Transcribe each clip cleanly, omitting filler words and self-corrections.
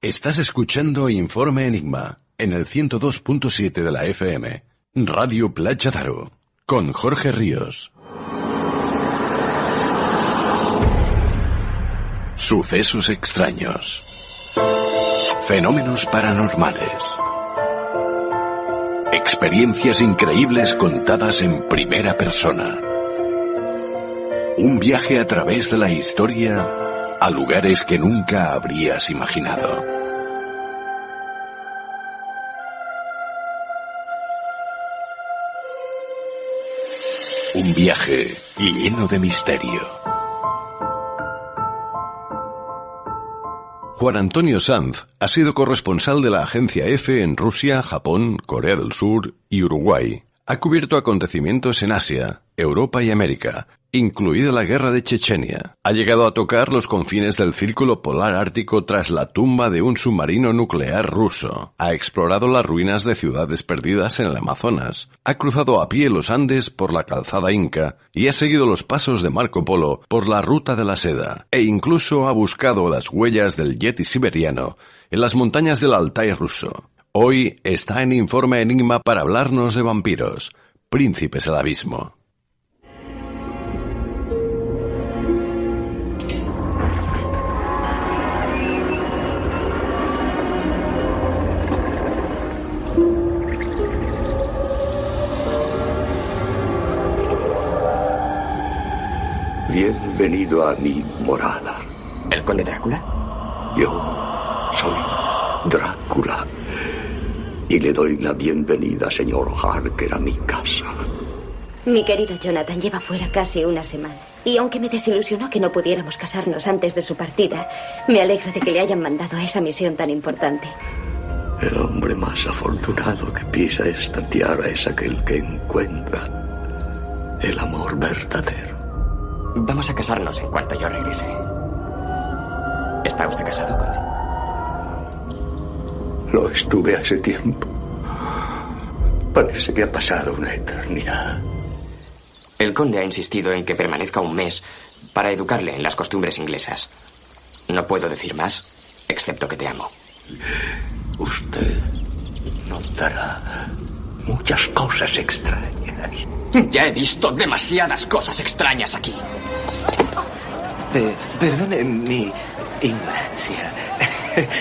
Estás escuchando Informe Enigma en el 102.7 de la FM, Radio Playa Daro, con Jorge Ríos. Sucesos extraños. Fenómenos paranormales. Experiencias increíbles contadas en primera persona. Un viaje a través de la historia a lugares que nunca habrías imaginado. Un viaje lleno de misterio. Juan Antonio Sanz ha sido corresponsal de la agencia EFE en Rusia, Japón, Corea del Sur y Uruguay. Ha cubierto acontecimientos en Asia, Europa y América, incluida la guerra de Chechenia. Ha llegado a tocar los confines del círculo polar ártico tras la tumba de un submarino nuclear ruso. Ha explorado las ruinas de ciudades perdidas en el Amazonas. Ha cruzado a pie los Andes por la calzada Inca y ha seguido los pasos de Marco Polo por la ruta de la seda. E incluso ha buscado las huellas del yeti siberiano en las montañas del Altai ruso. Hoy está en Informe Enigma para hablarnos de vampiros, príncipes del abismo. Bienvenido a mi morada. ¿El conde Drácula? Yo soy Drácula. Y le doy la bienvenida, señor Harker, a mi casa. Mi querido Jonathan lleva fuera casi una semana. Y aunque me desilusionó que no pudiéramos casarnos antes de su partida, me alegra de que le hayan mandado a esa misión tan importante. El hombre más afortunado que pisa esta tierra es aquel que encuentra el amor verdadero. Vamos a casarnos en cuanto yo regrese. ¿Está usted casado, conde? Lo estuve hace tiempo. Parece que ha pasado una eternidad. El conde ha insistido en que permanezca un mes para educarle en las costumbres inglesas. No puedo decir más, excepto que te amo. Usted notará muchas cosas extrañas. Ya he visto demasiadas cosas extrañas aquí. Perdone mi ignorancia.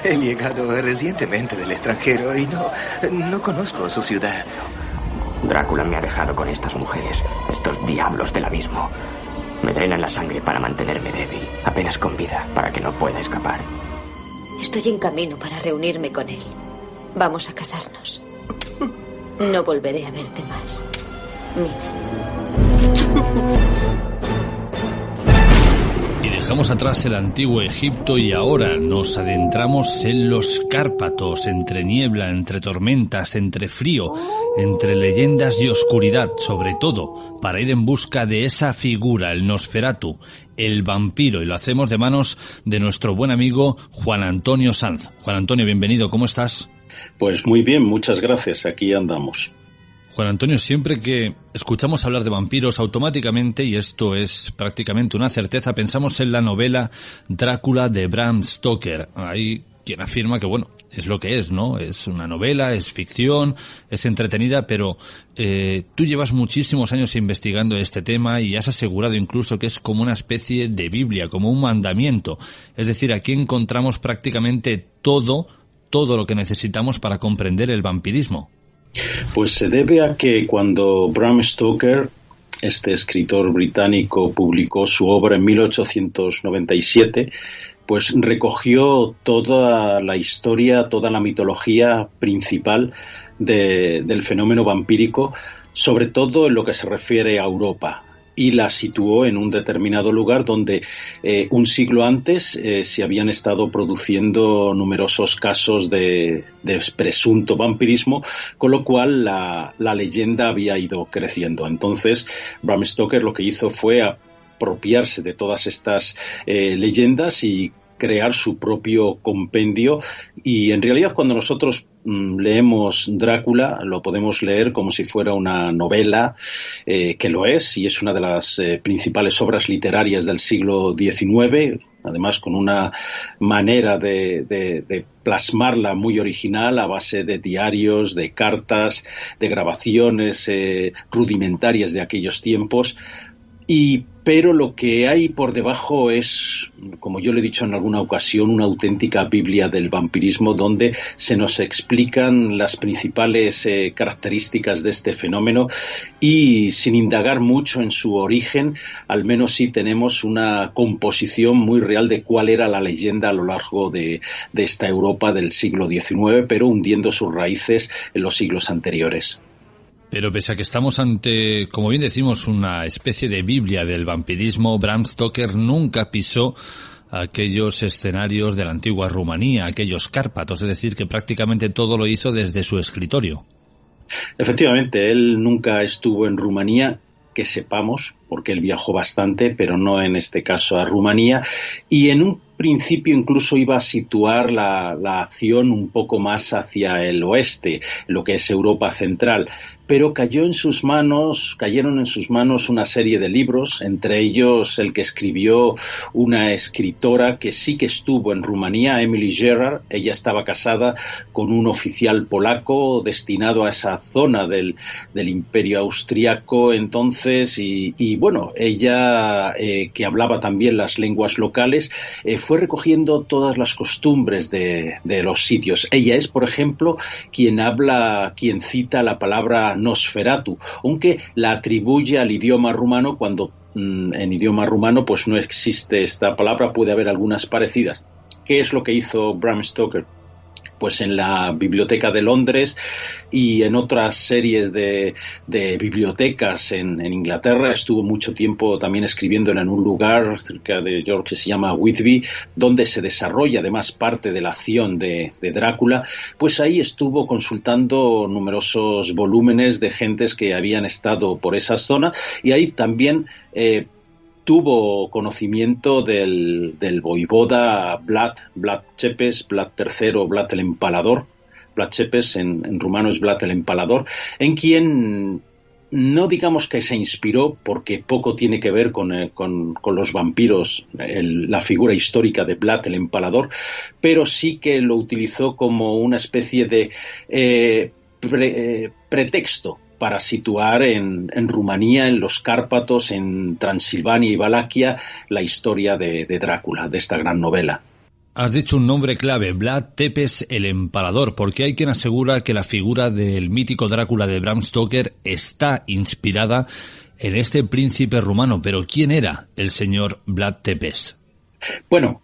He llegado recientemente del extranjero y no conozco su ciudad. Drácula me ha dejado con estas mujeres, estos diablos del abismo. Me drenan la sangre para mantenerme débil, apenas con vida, para que no pueda escapar. Estoy en camino para reunirme con él. Vamos a casarnos. No volveré a verte más. Y dejamos atrás el antiguo Egipto y ahora nos adentramos en los Cárpatos, entre niebla, entre tormentas, entre frío, entre leyendas y oscuridad, sobre todo para ir en busca de esa figura, el Nosferatu, el vampiro, y lo hacemos de manos de nuestro buen amigo Juan Antonio Sanz. Juan Antonio, bienvenido, ¿cómo estás? Pues muy bien, muchas gracias, aquí andamos. Juan Antonio, siempre que escuchamos hablar de vampiros automáticamente, y esto es prácticamente una certeza, pensamos en la novela Drácula de Bram Stoker. Hay quien afirma que, bueno, es lo que es, ¿no? Es una novela, es ficción, es entretenida, pero tú llevas muchísimos años investigando este tema y has asegurado incluso que es como una especie de Biblia, como un mandamiento. Es decir, aquí encontramos prácticamente todo lo que necesitamos para comprender el vampirismo. Pues se debe a que cuando Bram Stoker, este escritor británico, publicó su obra en 1897, pues recogió toda la historia, toda la mitología principal del fenómeno vampírico, sobre todo en lo que se refiere a Europa, y la situó en un determinado lugar donde un siglo antes se habían estado produciendo numerosos casos de presunto vampirismo, con lo cual la leyenda había ido creciendo. Entonces, Bram Stoker lo que hizo fue apropiarse de todas estas leyendas y crear su propio compendio, y en realidad cuando nosotros leemos Drácula lo podemos leer como si fuera una novela, que lo es, y es una de las principales obras literarias del siglo XIX, además con una manera de plasmarla muy original a base de diarios, de cartas, de grabaciones rudimentarias de aquellos tiempos. Pero lo que hay por debajo es, como yo le he dicho en alguna ocasión, una auténtica Biblia del vampirismo, donde se nos explican las principales características de este fenómeno, y sin indagar mucho en su origen, al menos sí tenemos una composición muy real de cuál era la leyenda a lo largo de esta Europa del siglo XIX, pero hundiendo sus raíces en los siglos anteriores. Pero pese a que estamos ante, como bien decimos, una especie de Biblia del vampirismo, Bram Stoker nunca pisó aquellos escenarios de la antigua Rumanía, aquellos Cárpatos, es decir, que prácticamente todo lo hizo desde su escritorio. Efectivamente, él nunca estuvo en Rumanía, que sepamos, porque él viajó bastante, pero no en este caso a Rumanía, y en un principio incluso iba a situar la acción un poco más hacia el oeste, lo que es Europa central, pero cayeron en sus manos una serie de libros, entre ellos el que escribió una escritora que sí que estuvo en Rumanía, Emily Gerard. Ella estaba casada con un oficial polaco destinado a esa zona del Imperio Austriaco entonces, y bueno, ella que hablaba también las lenguas locales, fue recogiendo todas las costumbres de los sitios. Ella es, por ejemplo, quien cita la palabra Nosferatu, aunque la atribuye al idioma rumano cuando en idioma rumano pues no existe esta palabra, puede haber algunas parecidas. ¿Qué es lo que hizo Bram Stoker? Pues en la Biblioteca de Londres y en otras series de bibliotecas en Inglaterra, estuvo mucho tiempo también escribiendo en un lugar cerca de York que se llama Whitby, donde se desarrolla además parte de la acción de Drácula. Pues ahí estuvo consultando numerosos volúmenes de gentes que habían estado por esa zona, y ahí también tuvo conocimiento del voivoda Vlad Tzepes, Vlad III, Vlad el Empalador. Vlad Tzepes en rumano es Vlad el Empalador, en quien no digamos que se inspiró, porque poco tiene que ver con los vampiros, la figura histórica de Vlad el Empalador, pero sí que lo utilizó como una especie de pretexto para situar en Rumanía, en los Cárpatos, en Transilvania y Valaquia, la historia de Drácula, de esta gran novela. Has dicho un nombre clave, Vlad Tepes el Empalador, porque hay quien asegura que la figura del mítico Drácula de Bram Stoker está inspirada en este príncipe rumano. Pero ¿quién era el señor Vlad Tepes? Bueno,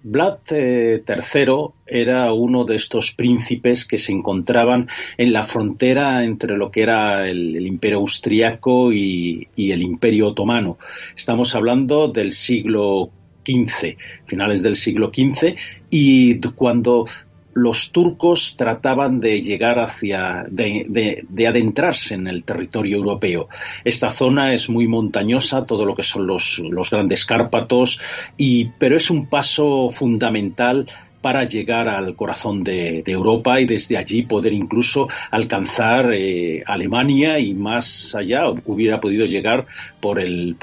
Vlad III era uno de estos príncipes que se encontraban en la frontera entre lo que era el Imperio Austriaco y el Imperio Otomano. Estamos hablando del siglo XV, finales del siglo XV, y cuando los turcos trataban de llegar de adentrarse en el territorio europeo. Esta zona es muy montañosa, todo lo que son los grandes Cárpatos, pero es un paso fundamental para llegar al corazón de Europa, y desde allí poder incluso alcanzar Alemania, y más allá hubiera podido llegar por el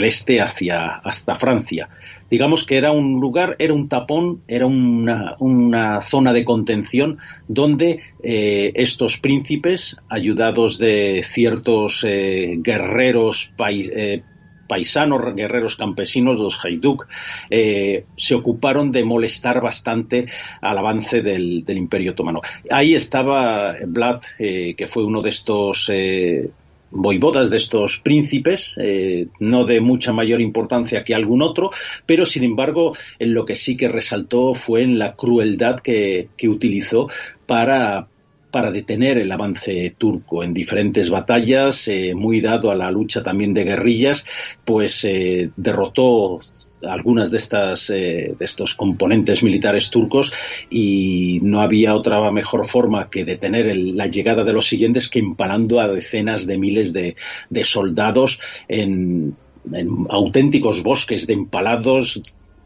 este hasta Francia. Digamos que era un lugar, era un tapón, era una zona de contención donde estos príncipes, ayudados de ciertos guerreros paisanos, guerreros campesinos, los Hajduk, se ocuparon de molestar bastante al avance del Imperio Otomano. Ahí estaba Vlad, que fue uno de estos voivodas, de estos príncipes, no de mucha mayor importancia que algún otro, pero sin embargo en lo que sí que resaltó fue en la crueldad que utilizó para detener el avance turco en diferentes batallas, muy dado a la lucha también de guerrillas, pues derrotó algunas de estos componentes militares turcos, y no había otra mejor forma que detener la llegada de los siguientes que empalando a decenas de miles de soldados en auténticos bosques de empalados,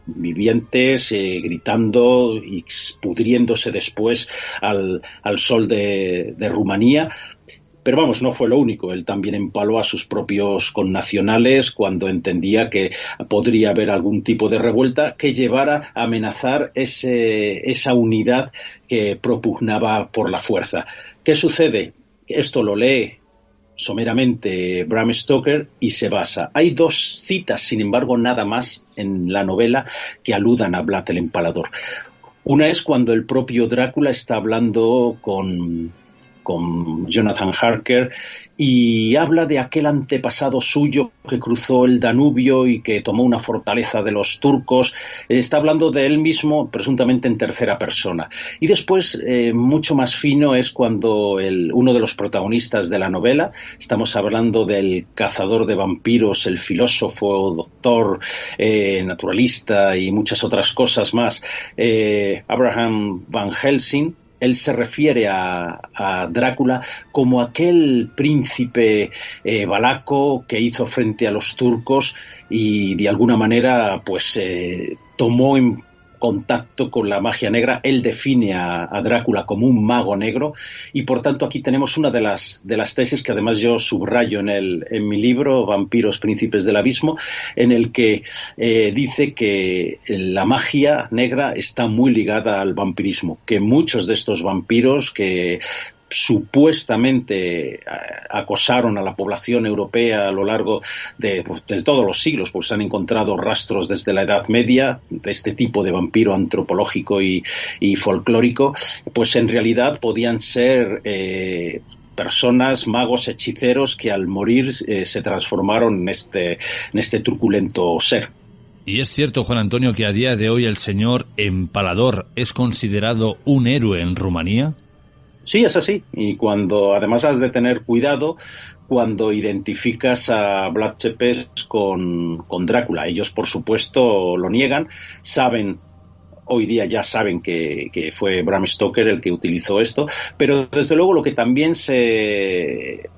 vivientes, gritando y pudriéndose después al sol de Rumanía. Pero vamos, no fue lo único. Él también empaló a sus propios connacionales cuando entendía que podría haber algún tipo de revuelta que llevara a amenazar esa unidad que propugnaba por la fuerza. ¿Qué sucede? Esto lo lee someramente Bram Stoker y se basa. Hay 2 citas, sin embargo, nada más en la novela que aludan a Vlad el Empalador. Una es cuando el propio Drácula está hablando con Jonathan Harker y habla de aquel antepasado suyo que cruzó el Danubio y que tomó una fortaleza de los turcos. Está hablando de él mismo presuntamente en tercera persona. Y después, mucho más fino, es cuando uno de los protagonistas de la novela, estamos hablando del cazador de vampiros, el filósofo, doctor, naturalista y muchas otras cosas más, Abraham Van Helsing. Él se refiere a Drácula como aquel príncipe valaco que hizo frente a los turcos y de alguna manera pues tomó en contacto con la magia negra. Él define a Drácula como un mago negro y por tanto aquí tenemos una de las tesis que además yo subrayo en mi libro Vampiros, Príncipes del Abismo, en el que dice que la magia negra está muy ligada al vampirismo, que muchos de estos vampiros que supuestamente acosaron a la población europea a lo largo de todos los siglos, pues se han encontrado rastros desde la Edad Media de este tipo de vampiro antropológico y folclórico, pues en realidad podían ser personas, magos, hechiceros que al morir se transformaron en este truculento ser. ¿Y es cierto, Juan Antonio, que a día de hoy el señor Empalador es considerado un héroe en Rumanía? Sí, es así. Y además has de tener cuidado cuando identificas a Vlad Tepes con Drácula. Ellos, por supuesto, lo niegan, hoy día ya saben que fue Bram Stoker el que utilizó esto, pero desde luego lo que también se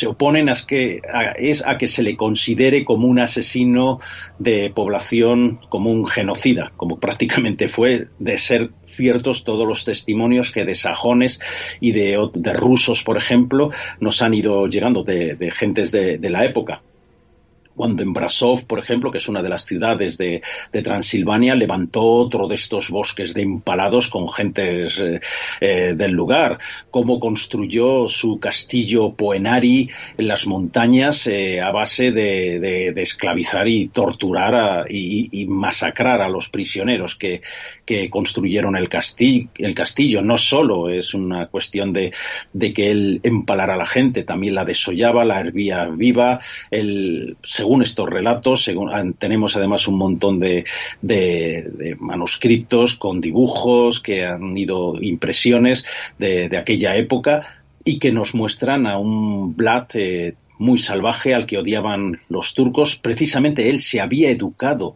oponen es a que se le considere como un asesino de población, como un genocida, como prácticamente fue, de ser ciertos todos los testimonios que de sajones y de rusos, por ejemplo, nos han ido llegando de gentes de la época. Cuando en Brasov, por ejemplo, que es una de las ciudades de Transilvania, levantó otro de estos bosques de empalados con gentes del lugar. Cómo construyó su castillo Poenari en las montañas a base de esclavizar y torturar y masacrar a los prisioneros que construyeron el castillo. No solo es una cuestión de que él empalara a la gente, también la desollaba, la hervía viva. Según estos relatos, tenemos además un montón de manuscritos con dibujos que han ido impresiones de aquella época y que nos muestran a un Vlad muy salvaje al que odiaban los turcos. Precisamente él se había educado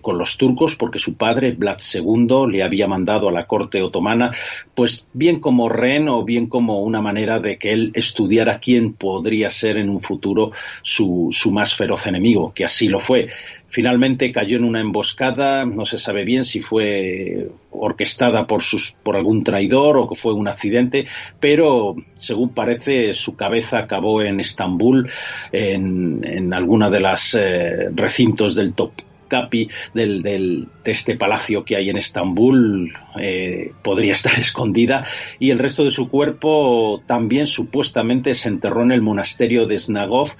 con los turcos porque su padre, Vlad II, le había mandado a la corte otomana, pues bien como rehén o bien como una manera de que él estudiara quién podría ser en un futuro su más feroz enemigo, que así lo fue. Finalmente cayó en una emboscada, no se sabe bien si fue orquestada por algún traidor o que fue un accidente, pero según parece su cabeza acabó en Estambul, en alguna de las recintos del Topkapi, de este palacio que hay en Estambul, podría estar escondida, y el resto de su cuerpo también supuestamente se enterró en el monasterio de Snagov,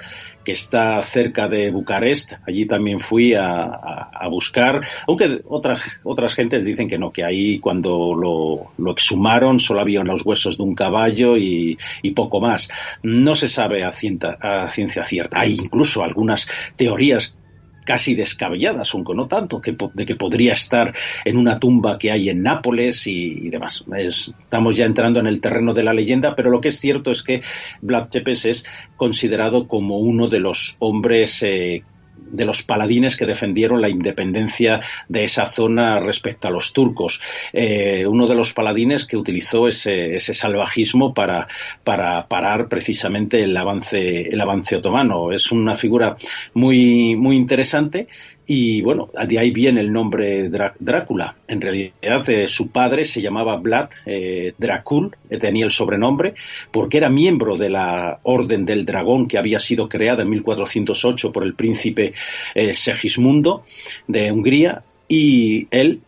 que está cerca de Bucarest. Allí también fui a buscar, aunque otras gentes dicen que no, que ahí cuando lo exhumaron solo había los huesos de un caballo y poco más. No se sabe a ciencia cierta. Hay incluso algunas teorías casi descabelladas, aunque no tanto, de que podría estar en una tumba que hay en Nápoles y demás. Estamos ya entrando en el terreno de la leyenda, pero lo que es cierto es que Vlad Tepes es considerado como uno de los hombres de los paladines que defendieron la independencia de esa zona respecto a los turcos. Uno de los paladines que utilizó ese salvajismo para parar precisamente el avance otomano. Es una figura muy, muy interesante Y bueno, de ahí viene el nombre Drácula. En realidad su padre se llamaba Vlad Dracul, tenía el sobrenombre, porque era miembro de la Orden del Dragón que había sido creada en 1408 por el príncipe Segismundo de Hungría, y él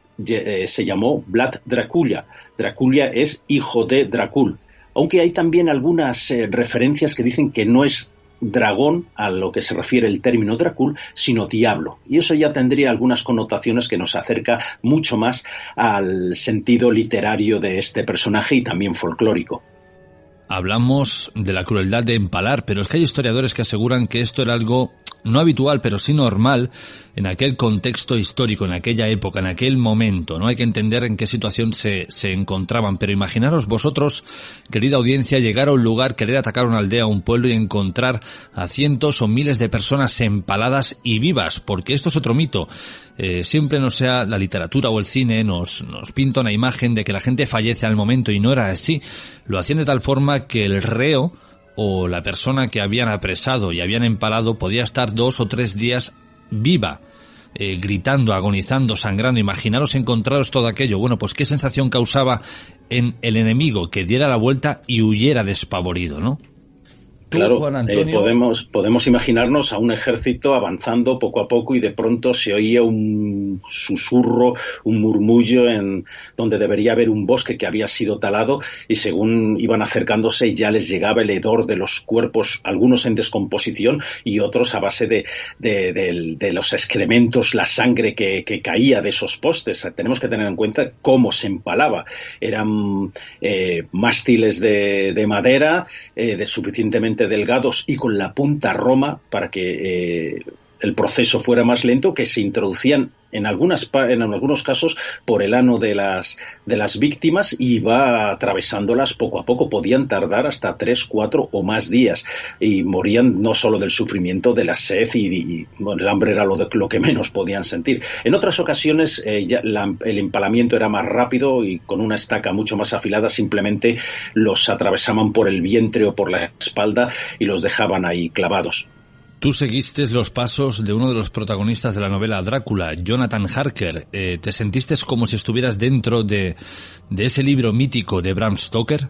se llamó Vlad Dracula. Dracula es hijo de Dracul, aunque hay también algunas referencias que dicen que no es dragón a lo que se refiere el término Dracul, sino diablo, y eso ya tendría algunas connotaciones que nos acerca mucho más al sentido literario de este personaje y también folclórico. Hablamos de la crueldad de empalar, pero es que hay historiadores que aseguran que esto era algo no habitual, pero sí normal en aquel contexto histórico, en aquella época, en aquel momento. No hay que entender en qué situación se encontraban, pero imaginaros vosotros, querida audiencia, llegar a un lugar, querer atacar una aldea, un pueblo y encontrar a cientos o miles de personas empaladas y vivas, porque esto es otro mito. Siempre no sea la literatura o el cine nos pinta una imagen de que la gente fallece al momento, y no era así. Lo hacían de tal forma que el reo o la persona que habían apresado y habían empalado podía estar 2 o 3 días viva, gritando, agonizando, sangrando. Imaginaros encontraros todo aquello. Bueno, pues qué sensación causaba en el enemigo, que diera la vuelta y huyera despavorido, ¿no? Claro, podemos imaginarnos a un ejército avanzando poco a poco y de pronto se oía un susurro, un murmullo en donde debería haber un bosque que había sido talado, y según iban acercándose ya les llegaba el hedor de los cuerpos, algunos en descomposición y otros a base de los excrementos, la sangre que caía de esos postes. Tenemos que tener en cuenta cómo se empalaba. Eran mástiles de madera, suficientemente delgados y con la punta roma para que el proceso fuera más lento, que se introducían en algunos casos por el ano de las víctimas y va atravesándolas poco a poco. Podían tardar hasta 3, 4 o más días y morían no solo del sufrimiento, de la sed y bueno, el hambre era lo que menos podían sentir. En otras ocasiones el empalamiento era más rápido y con una estaca mucho más afilada simplemente los atravesaban por el vientre o por la espalda y los dejaban ahí clavados. Tú seguiste los pasos de uno de los protagonistas de la novela Drácula, Jonathan Harker. ¿Te sentiste como si estuvieras dentro de ese libro mítico de Bram Stoker?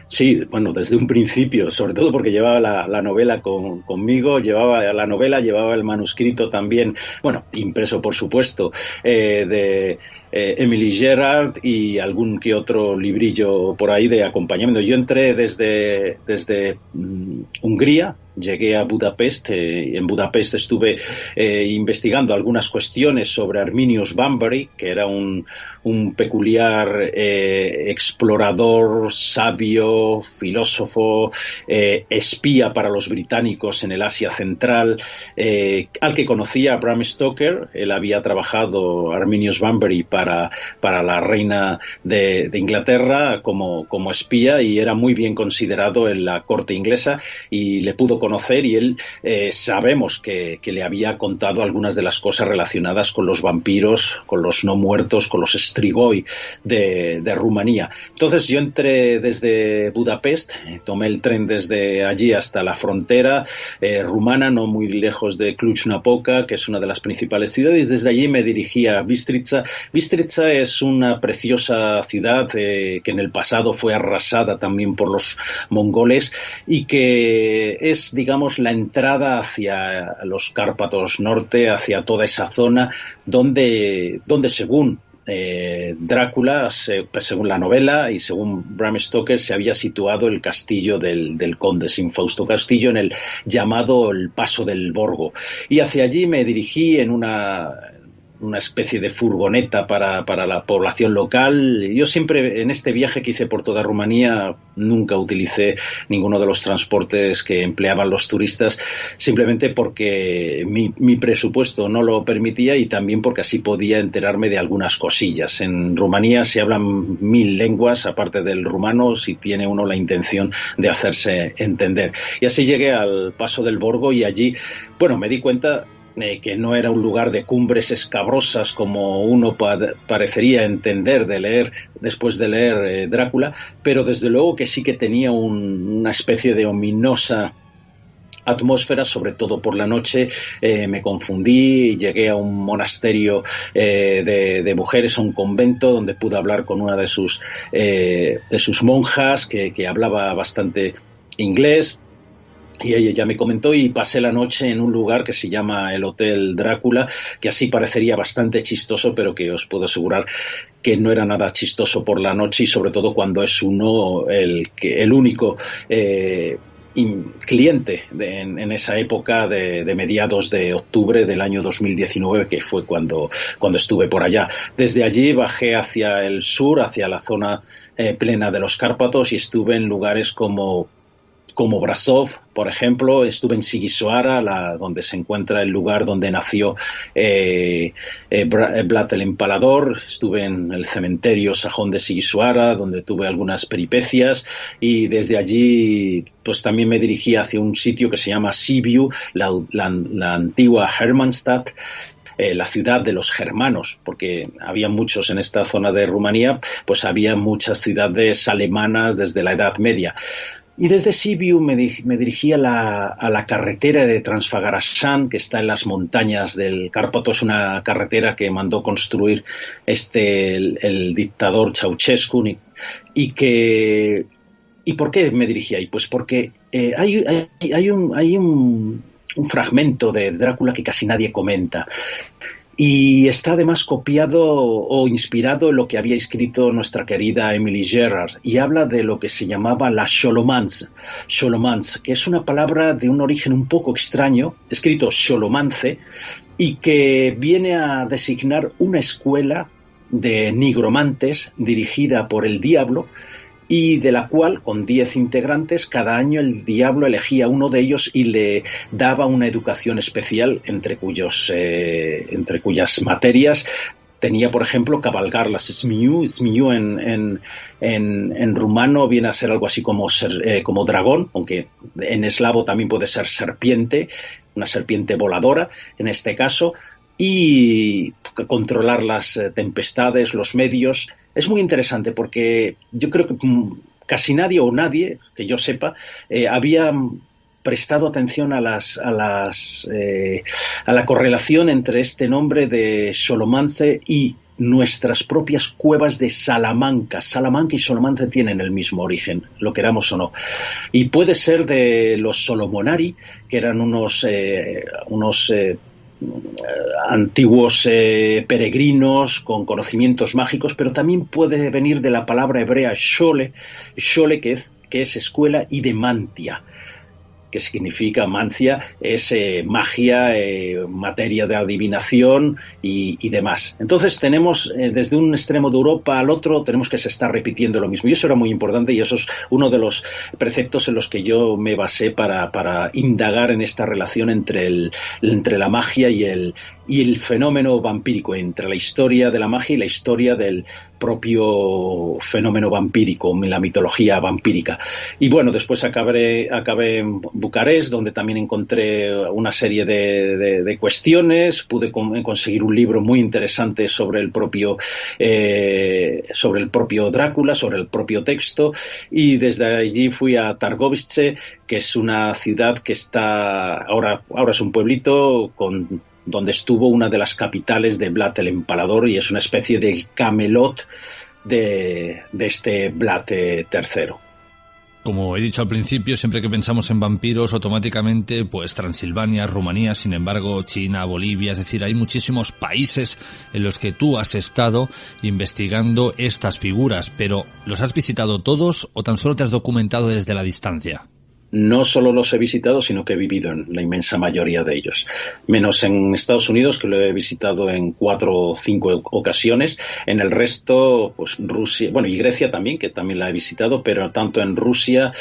Sí, bueno, desde un principio, sobre todo porque llevaba la novela conmigo, llevaba el manuscrito también, bueno, impreso por supuesto, de Emily Gerard y algún que otro librillo por ahí de acompañamiento. Yo entré desde Hungría, llegué a Budapest, en Budapest estuve investigando algunas cuestiones sobre Arminius Bambari, que era un peculiar explorador, sabio, filósofo, espía para los británicos en el Asia Central, al que conocía Bram Stoker. Él había trabajado, Arminius Bambari, para la reina de Inglaterra como espía, y era muy bien considerado en la corte inglesa, y le pudo conocer, y él sabemos que le había contado algunas de las cosas relacionadas con los vampiros, con los no muertos, con los strigoi de Rumanía. Entonces yo entré desde Budapest, tomé el tren desde allí hasta la frontera rumana, no muy lejos de Cluj-Napoca, que es una de las principales ciudades. Desde allí me dirigí a Bistrica. Bistrica es una preciosa ciudad que en el pasado fue arrasada también por los mongoles y que es, digamos, la entrada hacia los Cárpatos norte, hacia toda esa zona donde según Drácula, según la novela y según Bram Stoker, se había situado el castillo del conde, Sin Fausto Castillo, en el llamado el Paso del Borgo. Y hacia allí me dirigí en una especie de furgoneta para la población local. Yo siempre, en este viaje que hice por toda Rumanía, nunca utilicé ninguno de los transportes que empleaban los turistas, simplemente porque mi presupuesto no lo permitía y también porque así podía enterarme de algunas cosillas. En Rumanía se hablan 1000 lenguas, aparte del rumano, si tiene uno la intención de hacerse entender. Y así llegué al Paso del Borgo y allí, bueno, me di cuenta que no era un lugar de cumbres escabrosas como uno parecería entender después de leer Drácula, pero desde luego que sí que tenía una especie de ominosa atmósfera, sobre todo por la noche. Me confundí, llegué a un monasterio de mujeres, a un convento, donde pude hablar con una de sus monjas que hablaba bastante inglés. Y ella ya me comentó, y pasé la noche en un lugar que se llama el Hotel Drácula, que así parecería bastante chistoso, pero que os puedo asegurar que no era nada chistoso por la noche, y sobre todo cuando es uno el único cliente en esa época de mediados de octubre del año 2019, que fue cuando estuve por allá. Desde allí bajé hacia el sur, hacia la zona plena de los Cárpatos, y estuve en lugares como Brasov, por ejemplo. Estuve en Sigisoara, donde se encuentra el lugar donde nació Vlad el Empalador. Estuve en el cementerio sajón de Sigisoara, donde tuve algunas peripecias, y desde allí pues también me dirigí hacia un sitio que se llama Sibiu, la antigua Hermannstadt, la ciudad de los germanos, porque había muchos en esta zona de Rumanía, pues había muchas ciudades alemanas desde la Edad Media. Y desde Sibiu me dirigí a la carretera de Transfagarasan, que está en las montañas del Cárpato. Es una carretera que mandó construir el dictador Ceausescu. ¿Y por qué me dirigí ahí? Pues porque hay un fragmento de Drácula que casi nadie comenta. Y está además copiado o inspirado en lo que había escrito nuestra querida Emily Gerard, y habla de lo que se llamaba la Scholomance, que es una palabra de un origen un poco extraño, escrito Scholomance, y que viene a designar una escuela de nigromantes dirigida por el diablo, y de la cual, con 10 integrantes, cada año el diablo elegía uno de ellos y le daba una educación especial, entre cuyas materias tenía, por ejemplo, cabalgar las Zmiu. Zmiu en rumano viene a ser algo así como dragón, aunque en eslavo también puede ser serpiente, una serpiente voladora en este caso, y controlar las tempestades, los medios. Es muy interesante porque yo creo que casi nadie que yo sepa había prestado atención a la correlación entre este nombre de Scholomance y nuestras propias cuevas de Salamanca. Salamanca y Scholomance tienen el mismo origen, lo queramos o no. Y puede ser de los Solomonari, que eran unos antiguos peregrinos con conocimientos mágicos, pero también puede venir de la palabra hebrea shole, que es escuela, y de mantia, que significa mancia, es magia, materia de adivinación y demás. Entonces tenemos, desde un extremo de Europa al otro, tenemos que se está repitiendo lo mismo. Y eso era muy importante, y eso es uno de los preceptos en los que yo me basé para indagar en esta relación entre la magia y el fenómeno vampírico, entre la historia de la magia y la historia del propio fenómeno vampírico, la mitología vampírica. Y bueno, después acabé en Bucarest, donde también encontré una serie de cuestiones. Pude conseguir un libro muy interesante sobre el propio Drácula, sobre el propio texto, y desde allí fui a Targovice, que es una ciudad que está ahora es un pueblito donde estuvo una de las capitales de Vlad el Empalador, y es una especie de Camelot de este Vlad III. Como he dicho al principio, siempre que pensamos en vampiros, automáticamente, pues Transilvania, Rumanía, sin embargo, China, Bolivia, es decir, hay muchísimos países en los que tú has estado investigando estas figuras, pero ¿los has visitado todos o tan solo te has documentado desde la distancia? No solo los he visitado, sino que he vivido en la inmensa mayoría de ellos. Menos en Estados Unidos, que lo he visitado en 4 o 5 ocasiones. En el resto, pues Rusia, bueno, y Grecia también, que también la he visitado, pero tanto en Rusia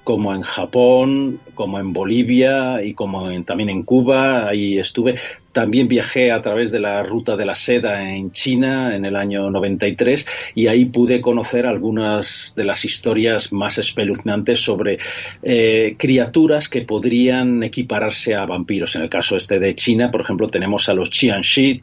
como en Japón, como en Bolivia y como también en Cuba, ahí estuve. también viajé a través de la Ruta de la Seda en China en el año 93 y ahí pude conocer algunas de las historias más espeluznantes sobre criaturas que podrían equipararse a vampiros. En el caso de China, por ejemplo, tenemos a los Qianxi,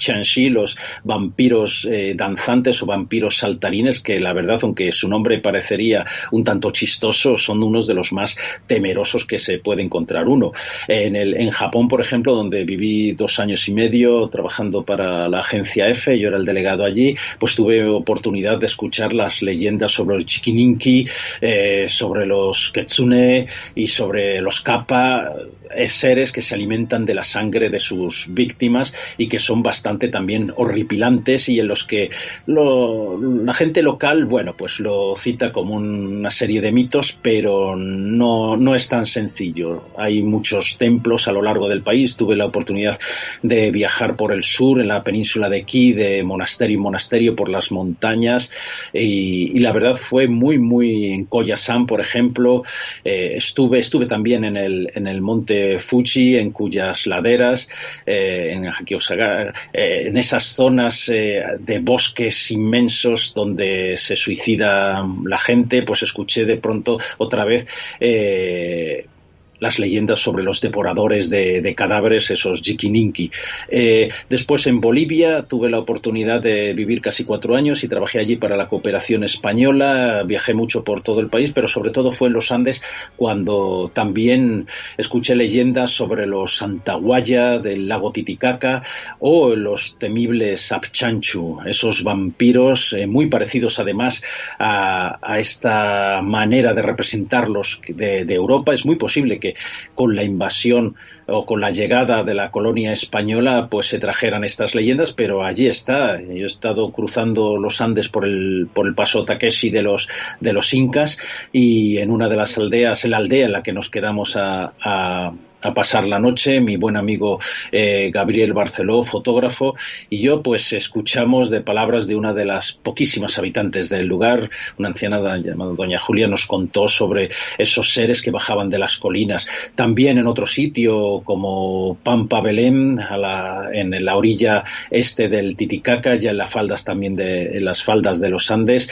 los vampiros danzantes o vampiros saltarines, que la verdad, aunque su nombre parecería un tanto chistoso, son unos de los más temerosos que se puede encontrar uno. En Japón, por ejemplo, donde viví 2 años y medio trabajando para la agencia F, yo era el delegado allí, pues tuve oportunidad de escuchar las leyendas sobre los Chikininki, sobre los Kitsune y sobre los Kappa, seres que se alimentan de la sangre de sus víctimas y que son bastante también horripilantes y en los que la gente local, bueno, pues lo cita como una serie de mitos, pero no es tan sencillo. Hay muchos templos a lo largo del país. Tuve la oportunidad de viajar por el sur, en la península de Ki, de monasterio en monasterio por las montañas y la verdad fue muy en Koyasan, por ejemplo. Estuve también en el monte Fuji, en cuyas laderas, en Hakiosaga, en esas zonas de bosques inmensos donde se suicida la gente, pues escuché de pronto otra vez las leyendas sobre los devoradores de cadáveres, esos Jikininki. Después en Bolivia tuve la oportunidad de vivir casi 4 años y trabajé allí para la cooperación española. Viajé mucho por todo el país, pero sobre todo fue en los Andes cuando también escuché leyendas sobre los Antahuaya del lago Titicaca o los temibles Apchanchu, esos vampiros muy parecidos además a esta manera de representarlos de Europa. Es muy posible que con la invasión o con la llegada de la colonia española pues se trajeran estas leyendas, pero allí está. Yo he estado cruzando los Andes por el paso Takeshi de los incas y en una de las aldeas, en la aldea en la que nos quedamos a pasar la noche, mi buen amigo Gabriel Barceló, fotógrafo, y yo pues escuchamos de palabras de una de las poquísimas habitantes del lugar, una anciana llamada doña Julia, nos contó sobre esos seres que bajaban de las colinas. También en otro sitio como Pampa Belén, en la orilla este del Titicaca, ya en las faldas también en las faldas de los Andes,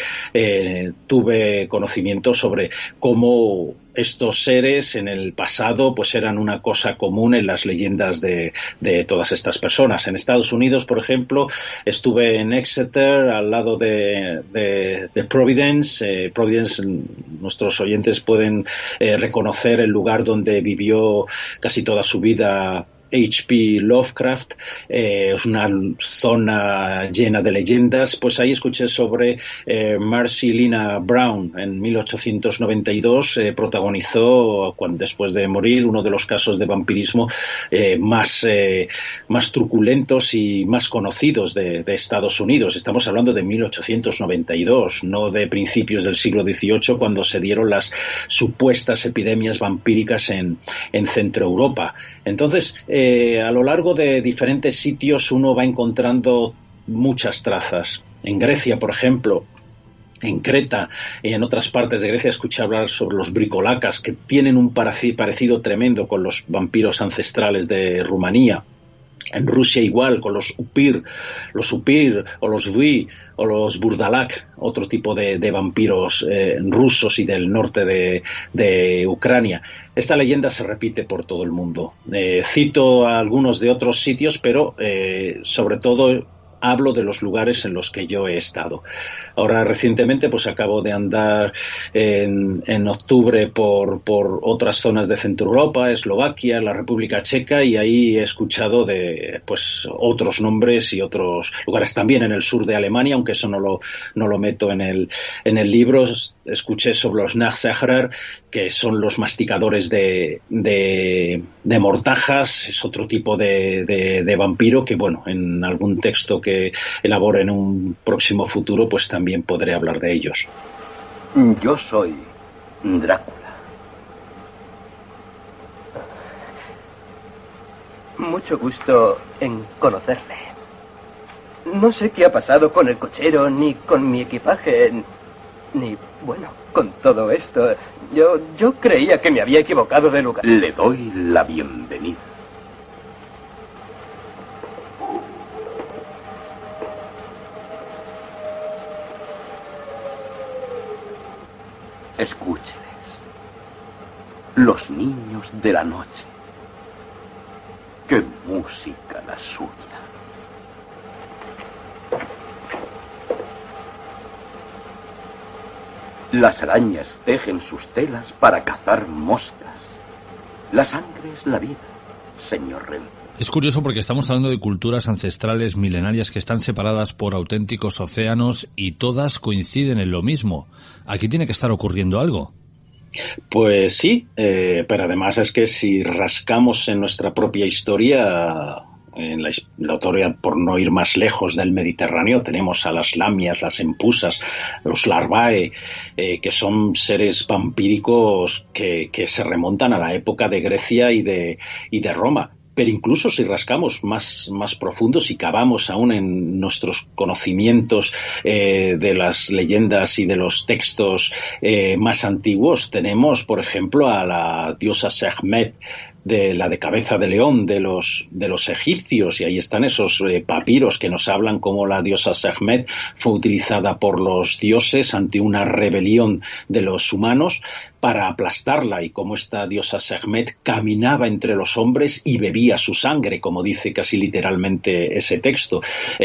tuve conocimiento sobre cómo estos seres en el pasado pues eran una cosa común en las leyendas de todas estas personas. En Estados Unidos, por ejemplo, estuve en Exeter, al lado de Providence. Providence, nuestros oyentes pueden reconocer el lugar donde vivió casi toda su vida H.P. Lovecraft. Es una zona llena de leyendas. Pues ahí escuché sobre Marcy Lina Brown. En 1892 protagonizó, después de morir, uno de los casos de vampirismo más truculentos y más conocidos de Estados Unidos. Estamos hablando de 1892, no de principios del siglo XVIII, cuando se dieron las supuestas epidemias vampíricas en Centro Europa. Entonces, a lo largo de diferentes sitios uno va encontrando muchas trazas. En Grecia, por ejemplo, en Creta y en otras partes de Grecia escuché hablar sobre los bricolacas, que tienen un parecido tremendo con los vampiros ancestrales de Rumanía. En Rusia igual, con los Upir o los Vui o los Burdalak, otro tipo de vampiros rusos y del norte de Ucrania. Esta leyenda se repite por todo el mundo. Cito a algunos de otros sitios, pero sobre todo hablo de los lugares en los que yo he estado. Ahora recientemente pues acabo de andar en octubre por otras zonas de Centro Europa, Eslovaquia, la República Checa, y ahí he escuchado de pues otros nombres y otros lugares también en el sur de Alemania, aunque eso no lo meto en el libro. Escuché sobre los Nachsacher, que son los masticadores de mortajas. Es otro tipo de vampiro que, bueno, en algún texto que elabore en un próximo futuro pues también podré hablar de ellos. Yo soy Drácula. Mucho gusto en conocerle. No sé qué ha pasado con el cochero, ni con mi equipaje, ni, bueno, con todo esto. Yo creía que me había equivocado de lugar. Le doy la bienvenida. Escúcheles. Los niños de la noche. ¡Qué música la suya! Las arañas tejen sus telas para cazar moscas. La sangre es la vida, señor Rel. Es curioso porque estamos hablando de culturas ancestrales milenarias que están separadas por auténticos océanos y todas coinciden en lo mismo. Aquí tiene que estar ocurriendo algo. Pues sí, pero además es que si rascamos en nuestra propia historia, en la historia, por no ir más lejos del Mediterráneo, tenemos a las lamias, las empusas, los larvae, que son seres vampíricos que se remontan a la época de Grecia y de Roma. Pero incluso si rascamos más profundos y cavamos aún en nuestros conocimientos de las leyendas y de los textos más antiguos, tenemos, por ejemplo, a la diosa Sekhmet, de cabeza de león de los egipcios, y ahí están esos papiros que nos hablan cómo la diosa Sekhmet fue utilizada por los dioses ante una rebelión de los humanos para aplastarla, y cómo esta diosa Sekhmet caminaba entre los hombres y bebía su sangre, como dice casi literalmente ese texto.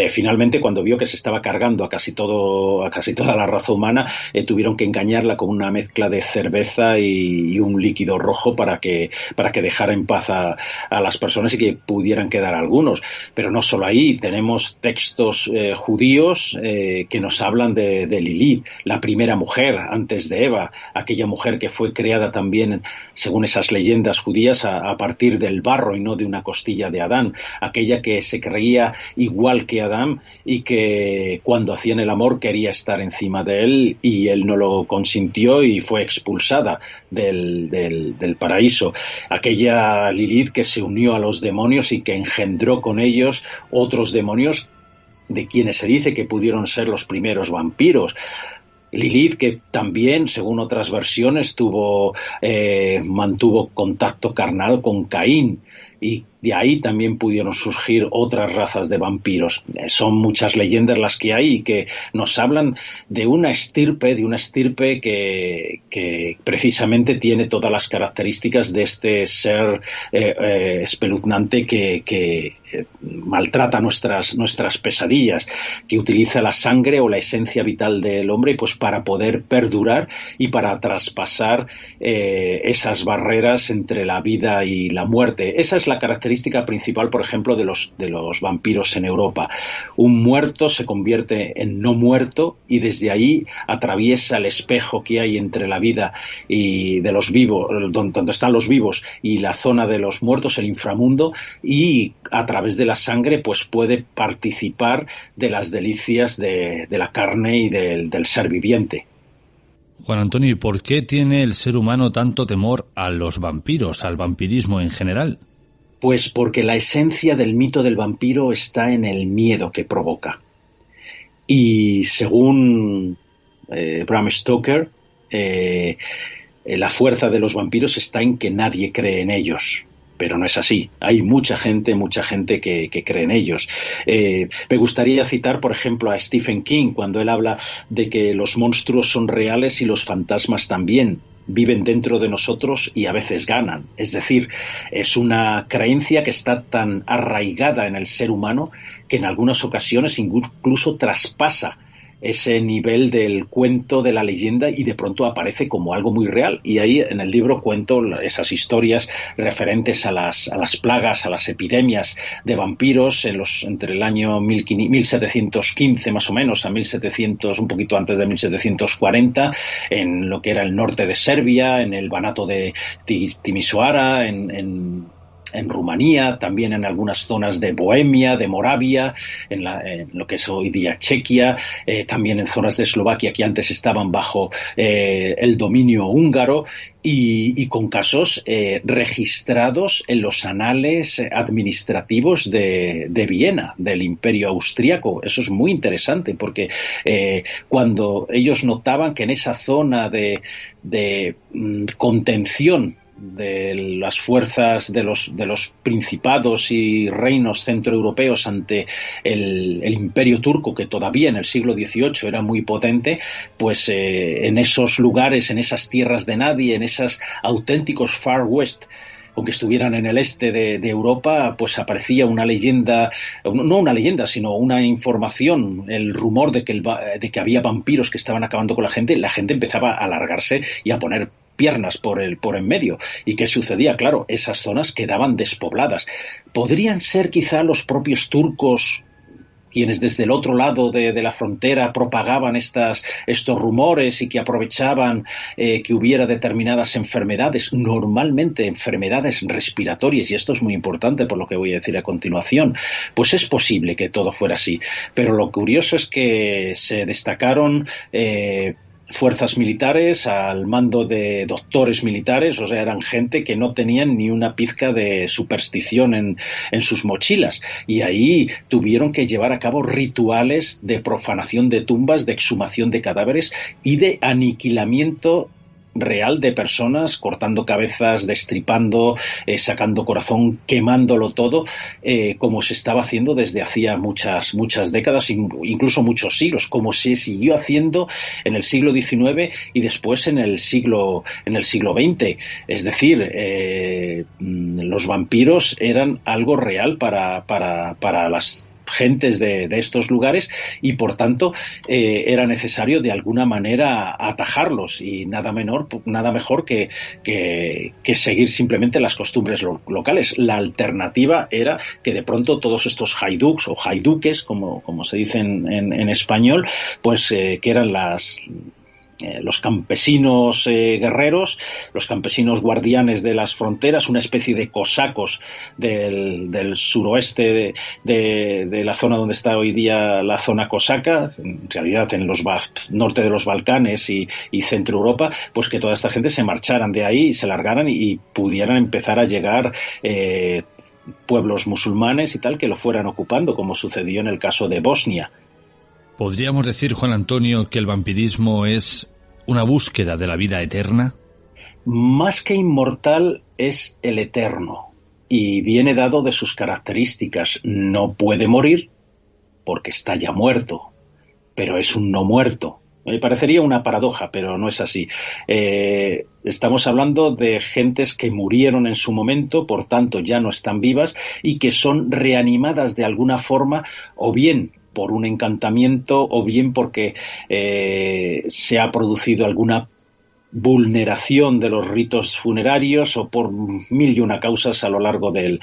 Finalmente, cuando vio que se estaba cargando a casi toda la raza humana, tuvieron que engañarla con una mezcla de cerveza y un líquido rojo para que dejara en paz a las personas y que pudieran quedar algunos. Pero no solo ahí, tenemos textos judíos que nos hablan de Lilith, la primera mujer antes de Eva, aquella mujer que fue creada también, según esas leyendas judías, a partir del barro y no de una costilla de Adán, aquella que se creía igual que Adán y que cuando hacían el amor quería estar encima de él y él no lo consintió y fue expulsada del paraíso. Aquella Lilith que se unió a los demonios y que engendró con ellos otros demonios de quienes se dice que pudieron ser los primeros vampiros. Lilith, que también, según otras versiones, mantuvo contacto carnal con Caín, y de ahí también pudieron surgir otras razas de vampiros. Son muchas leyendas las que hay y que nos hablan de una estirpe que precisamente tiene todas las características de este ser espeluznante que maltrata nuestras pesadillas, que utiliza la sangre o la esencia vital del hombre pues para poder perdurar y para traspasar esas barreras entre la vida y la muerte. Esa es la característica principal, por ejemplo, de los vampiros en Europa. Un muerto se convierte en no muerto y desde ahí atraviesa el espejo que hay entre la vida y de los vivos, donde están los vivos, y la zona de los muertos, el inframundo, y a través de la sangre pues puede participar de las delicias de la carne y del ser viviente. Juan Antonio, ¿y por qué tiene el ser humano tanto temor a los vampiros, al vampirismo en general? Pues porque la esencia del mito del vampiro está en el miedo que provoca. Y según Bram Stoker, la fuerza de los vampiros está en que nadie cree en ellos. Pero no es así. Hay mucha gente que cree en ellos. Me gustaría citar, por ejemplo, a Stephen King, cuando él habla de que los monstruos son reales y los fantasmas también. Viven dentro de nosotros y a veces ganan. Es decir, es una creencia que está tan arraigada en el ser humano que en algunas ocasiones incluso traspasa ese nivel del cuento, de la leyenda, y de pronto aparece como algo muy real. Y ahí en el libro cuento esas historias referentes a las plagas, a las epidemias de vampiros entre el año 1715 más o menos a 1700, un poquito antes de 1740, en lo que era el norte de Serbia, en el Banato de Timisoara, en Rumanía, también en algunas zonas de Bohemia, de Moravia, en lo que es hoy día Chequia, también en zonas de Eslovaquia que antes estaban bajo el dominio húngaro, y con casos registrados en los anales administrativos de Viena, del Imperio Austriaco. Eso es muy interesante porque cuando ellos notaban que en esa zona de contención las fuerzas de los principados y reinos centroeuropeos ante el imperio turco, que todavía en el siglo XVIII era muy potente, pues en esos lugares, en esas tierras de nadie, en esos auténticos Far West, aunque estuvieran en el este de Europa, pues aparecía una leyenda, no una leyenda, sino una información, el rumor de que había vampiros que estaban acabando con la gente empezaba a alargarse y a poner piernas por en medio. ¿Y qué sucedía? Claro, esas zonas quedaban despobladas. ¿Podrían ser quizá los propios turcos quienes desde el otro lado de la frontera propagaban estos rumores y que aprovechaban que hubiera determinadas enfermedades, normalmente enfermedades respiratorias, y esto es muy importante por lo que voy a decir a continuación? Pues es posible que todo fuera así, pero lo curioso es que se destacaron fuerzas militares al mando de doctores militares, o sea, eran gente que no tenían ni una pizca de superstición en sus mochilas, y ahí tuvieron que llevar a cabo rituales de profanación de tumbas, de exhumación de cadáveres y de aniquilamiento real de personas, cortando cabezas, destripando, sacando corazón, quemándolo todo, como se estaba haciendo desde hacía muchas décadas, incluso muchos siglos, como se siguió haciendo en el siglo XIX y después en el siglo XX. Es decir, los vampiros eran algo real para las gentes de estos lugares, y por tanto era necesario de alguna manera atajarlos, y nada mejor que seguir simplemente las costumbres locales. La alternativa era que de pronto todos estos haiduks o haiduques, como se dice en español, pues que eran los campesinos guerreros, los campesinos guardianes de las fronteras, una especie de cosacos del suroeste de la zona donde está hoy día la zona cosaca, en realidad en los norte de los Balcanes y centro Europa, pues que toda esta gente se marcharan de ahí y se largaran y pudieran empezar a llegar pueblos musulmanes y tal que lo fueran ocupando, como sucedió en el caso de Bosnia. ¿Podríamos decir, Juan Antonio, que el vampirismo es una búsqueda de la vida eterna? Más que inmortal, es el eterno, y viene dado de sus características. No puede morir porque está ya muerto, pero es un no muerto. Me parecería una paradoja, pero no es así. Estamos hablando de gentes que murieron en su momento, por tanto ya no están vivas, y que son reanimadas de alguna forma, o bien por un encantamiento, o bien porque se ha producido alguna vulneración de los ritos funerarios, o por mil y una causas a lo largo de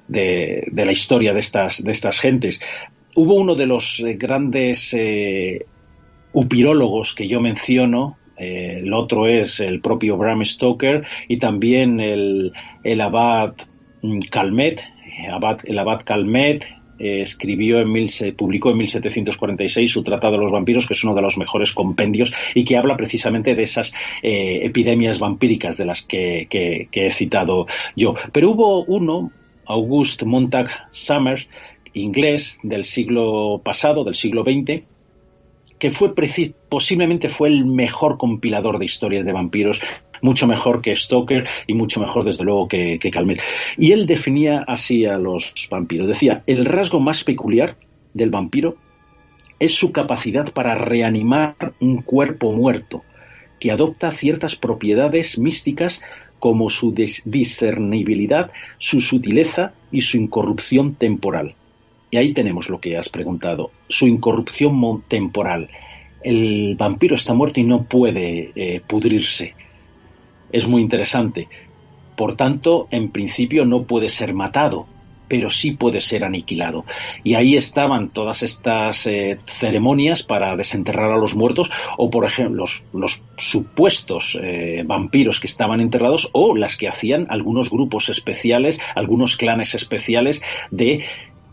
la historia de estas gentes. Hubo uno de los grandes upirólogos que yo menciono, el otro es el propio Bram Stoker, y también el abad Calmet. El abad Calmet publicó en 1746 su Tratado de los vampiros, que es uno de los mejores compendios y que habla precisamente de esas epidemias vampíricas de las que he citado yo. Pero hubo uno, Auguste Montag Summers, inglés del siglo pasado, del siglo XX, que posiblemente fue el mejor compilador de historias de vampiros, mucho mejor que Stoker y mucho mejor, desde luego, que Calmet. Y él definía así a los vampiros. Decía: el rasgo más peculiar del vampiro es su capacidad para reanimar un cuerpo muerto, que adopta ciertas propiedades místicas como su discernibilidad, su sutileza y su incorrupción temporal. Y ahí tenemos lo que has preguntado, su incorrupción temporal. El vampiro está muerto y no puede pudrirse. Es muy interesante. Por tanto, en principio no puede ser matado, pero sí puede ser aniquilado. Y ahí estaban todas estas ceremonias para desenterrar a los muertos, o por ejemplo los supuestos vampiros que estaban enterrados, o las que hacían algunos grupos especiales, algunos clanes especiales de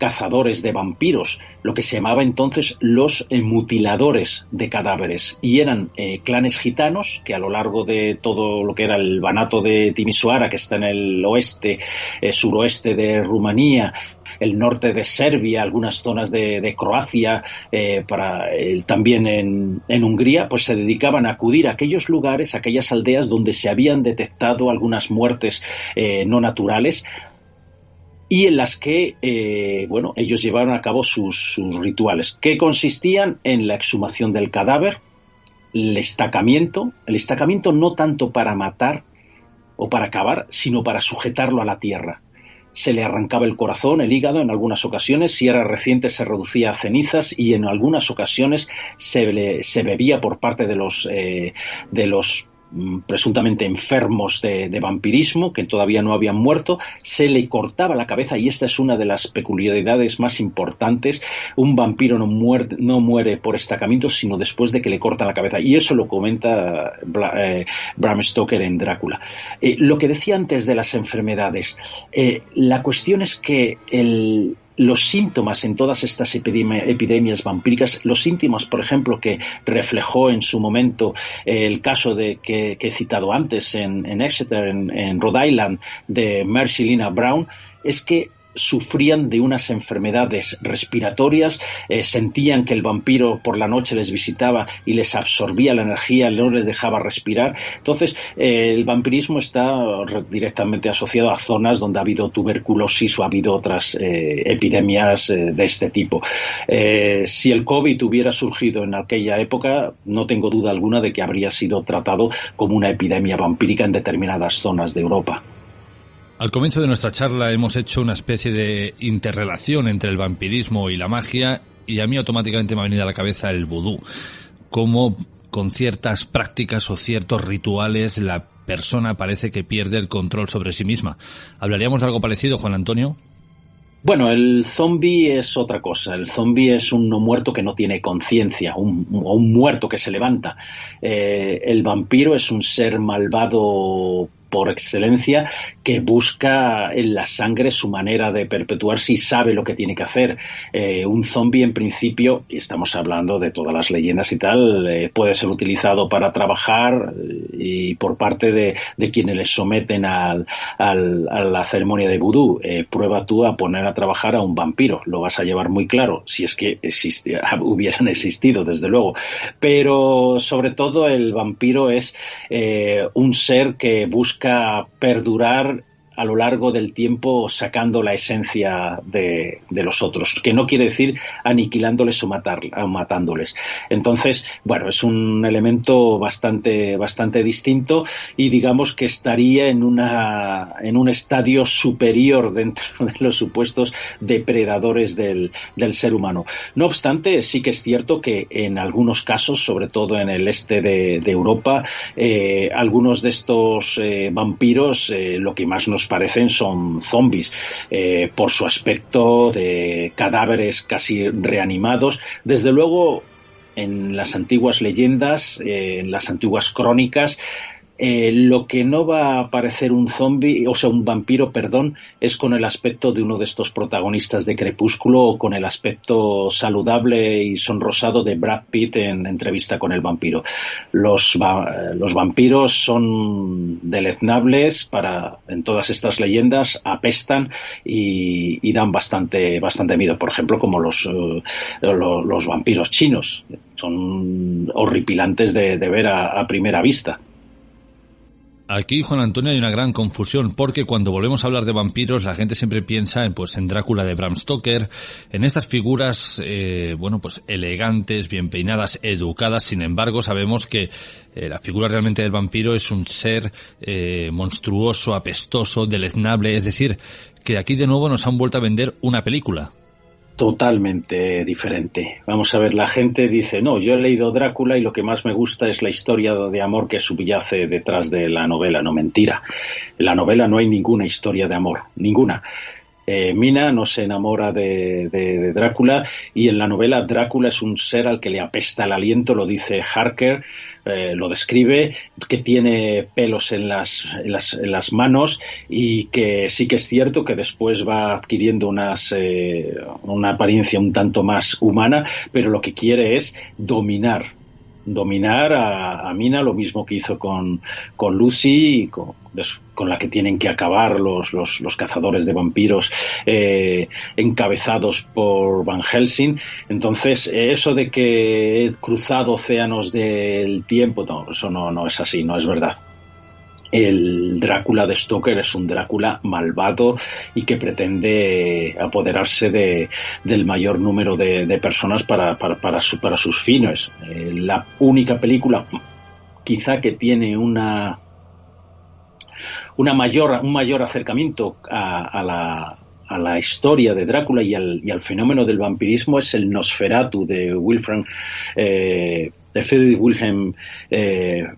cazadores de vampiros, lo que se llamaba entonces los mutiladores de cadáveres, y eran clanes gitanos que a lo largo de todo lo que era el Banato de Timisoara, que está en el oeste, suroeste de Rumanía, el norte de Serbia, algunas zonas de Croacia, también en Hungría, pues se dedicaban a acudir a aquellos lugares, a aquellas aldeas donde se habían detectado algunas muertes no naturales, y en las que ellos llevaron a cabo sus rituales, que consistían en la exhumación del cadáver, el estacamiento no tanto para matar o para cavar, sino para sujetarlo a la tierra. Se le arrancaba el corazón, el hígado en algunas ocasiones, si era reciente se reducía a cenizas, y en algunas ocasiones se bebía por parte de los presuntamente enfermos de vampirismo, que todavía no habían muerto, se le cortaba la cabeza, y esta es una de las peculiaridades más importantes. Un vampiro no muere por estacamiento, sino después de que le cortan la cabeza, y eso lo comenta Bram Stoker en Drácula. Lo que decía antes de las enfermedades, la cuestión es que los síntomas en todas estas epidemias vampíricas, los síntomas, por ejemplo, que reflejó en su momento el caso que he citado antes en Exeter, en Rhode Island, de Mercy Lina Brown, es que sufrían de unas enfermedades respiratorias, sentían que el vampiro por la noche les visitaba y les absorbía la energía, no les dejaba respirar. Entonces, el vampirismo está directamente asociado a zonas donde ha habido tuberculosis o ha habido otras epidemias de este tipo. Si el COVID hubiera surgido en aquella época, no tengo duda alguna de que habría sido tratado como una epidemia vampírica en determinadas zonas de Europa. Al comienzo de nuestra charla hemos hecho una especie de interrelación entre el vampirismo y la magia, y a mí automáticamente me ha venido a la cabeza el vudú, como con ciertas prácticas o ciertos rituales la persona parece que pierde el control sobre sí misma. ¿Hablaríamos de algo parecido, Juan Antonio? Bueno, el zombie es otra cosa. El zombie es un no muerto que no tiene conciencia, un muerto que se levanta. El vampiro es un ser malvado por excelencia, que busca en la sangre su manera de perpetuarse y sabe lo que tiene que hacer. Un zombie, en principio, y estamos hablando de todas las leyendas y tal, puede ser utilizado para trabajar y por parte de quienes les someten a la ceremonia de vudú. Prueba tú a poner a trabajar a un vampiro, lo vas a llevar muy claro, si es que hubieran existido, desde luego. Pero sobre todo el vampiro es un ser que busca perdurar a lo largo del tiempo sacando la esencia de los otros, que no quiere decir aniquilándoles o matándoles. Entonces, bueno, es un elemento bastante distinto, y digamos que estaría en un estadio superior dentro de los supuestos depredadores del ser humano. No obstante, sí que es cierto que en algunos casos, sobre todo en el este de Europa, algunos de estos vampiros, lo que más nos parecen son zombies, por su aspecto de cadáveres casi reanimados. Desde luego, en las antiguas leyendas, en las antiguas crónicas, lo que no va a parecer un zombie, o sea, un vampiro, perdón, es con el aspecto de uno de estos protagonistas de Crepúsculo, o con el aspecto saludable y sonrosado de Brad Pitt en Entrevista con el vampiro. Los vampiros son deleznables en todas estas leyendas, apestan y dan bastante miedo. Por ejemplo, como los vampiros chinos, son horripilantes de ver a primera vista. Aquí, Juan Antonio, hay una gran confusión, porque cuando volvemos a hablar de vampiros, la gente siempre piensa en Drácula de Bram Stoker, en estas figuras, elegantes, bien peinadas, educadas. Sin embargo, sabemos que la figura realmente del vampiro es un ser monstruoso, apestoso, deleznable. Es decir, que aquí de nuevo nos han vuelto a vender una película. Totalmente diferente. Vamos a ver, la gente dice, no, yo he leído Drácula y lo que más me gusta es la historia de amor que subyace detrás de la novela. No, mentira. En la novela no hay ninguna historia de amor, ninguna. Mina no se enamora de Drácula, y en la novela Drácula es un ser al que le apesta el aliento, lo dice Harker, lo describe, que tiene pelos en las manos, y que sí que es cierto que después va adquiriendo una apariencia un tanto más humana, pero lo que quiere es dominar a Mina, lo mismo que hizo con Lucy, con la que tienen que acabar los cazadores de vampiros encabezados por Van Helsing. Entonces, eso de que he cruzado océanos del tiempo, no, eso no es así, no es verdad. El Drácula de Stoker es un Drácula malvado y que pretende apoderarse del mayor número de personas para sus fines. La única película quizá que tiene un mayor acercamiento a la historia de Drácula y al fenómeno del vampirismo es el Nosferatu de Friedrich Wilhelm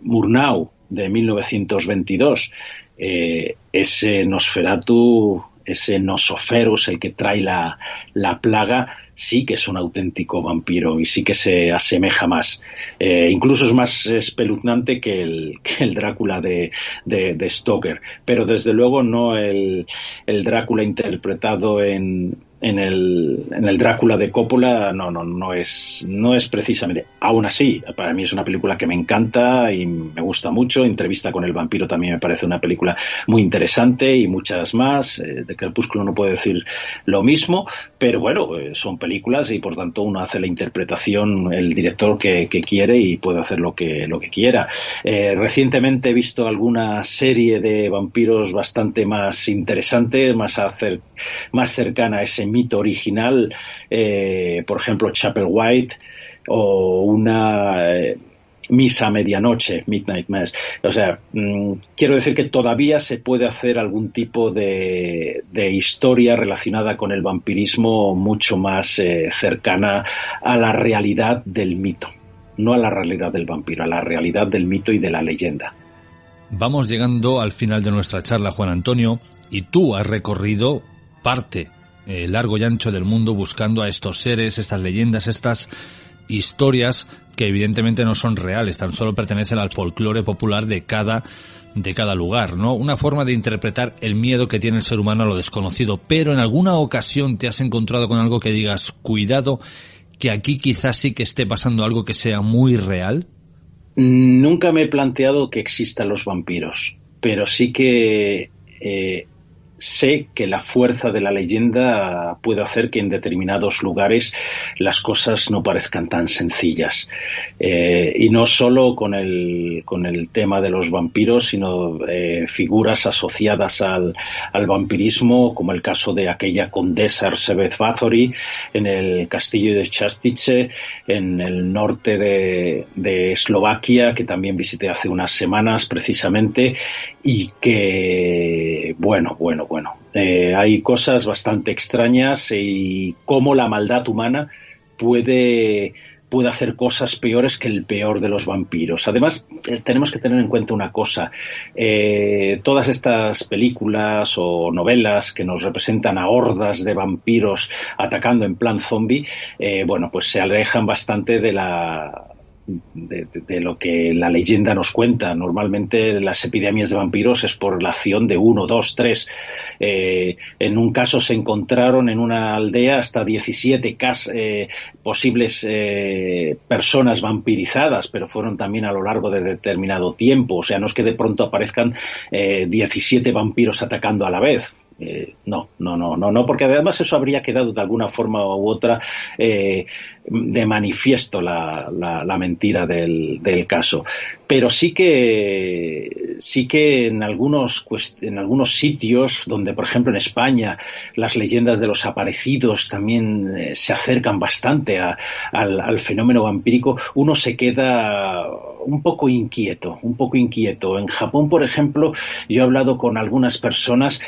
Murnau, de 1922. Ese Nosferatu, ese Nosoferus, el que trae la plaga, sí que es un auténtico vampiro y sí que se asemeja más. Incluso es más espeluznante que el Drácula de Stoker. Pero desde luego no el Drácula interpretado en el Drácula de Coppola, no es precisamente. Aún así, para mí es una película que me encanta y me gusta mucho. Entrevista con el vampiro también me parece una película muy interesante, y muchas más. De Crepúsculo no puedo decir lo mismo, pero bueno, son películas y por tanto uno hace la interpretación, el director que quiere, y puede hacer lo que quiera. Recientemente he visto alguna serie de vampiros bastante más interesante, más cercana a ese mito original, por ejemplo Chapel White, o una Misa a Medianoche, Midnight Mass. O sea, quiero decir que todavía se puede hacer algún tipo de historia relacionada con el vampirismo mucho más cercana a la realidad del mito, no a la realidad del vampiro, a la realidad del mito y de la leyenda. Vamos llegando al final de nuestra charla, Juan Antonio, y tú has recorrido parte largo y ancho del mundo buscando a estos seres, estas leyendas, estas historias que evidentemente no son reales, tan solo pertenecen al folclore popular de cada lugar, ¿no? Una forma de interpretar el miedo que tiene el ser humano a lo desconocido. Pero en alguna ocasión te has encontrado con algo que digas, cuidado, que aquí quizás sí que esté pasando algo que sea muy real. Nunca me he planteado que existan los vampiros, pero sí que sé que la fuerza de la leyenda puede hacer que en determinados lugares las cosas no parezcan tan sencillas. Y no solo con el tema de los vampiros, sino figuras asociadas al vampirismo, como el caso de aquella condesa Erzsébet Bathory en el castillo de Častice, en el norte de Eslovaquia, que también visité hace unas semanas precisamente, y que, bueno, hay cosas bastante extrañas, y cómo la maldad humana puede hacer cosas peores que el peor de los vampiros. Además, tenemos que tener en cuenta una cosa. Todas estas películas o novelas que nos representan a hordas de vampiros atacando en plan zombie, pues se alejan bastante de lo que la leyenda nos cuenta. Normalmente las epidemias de vampiros es por la acción de 1, 2, 3. En un caso se encontraron en una aldea hasta 17 posibles personas vampirizadas, pero fueron también a lo largo de determinado tiempo. O sea, no es que de pronto aparezcan 17 vampiros atacando a la vez. No, porque además eso habría quedado de alguna forma u otra de manifiesto la mentira del caso. Pero sí que en algunos sitios donde, por ejemplo, en España las leyendas de los aparecidos también se acercan bastante al fenómeno vampírico, uno se queda un poco inquieto. En Japón, por ejemplo, yo he hablado con algunas personas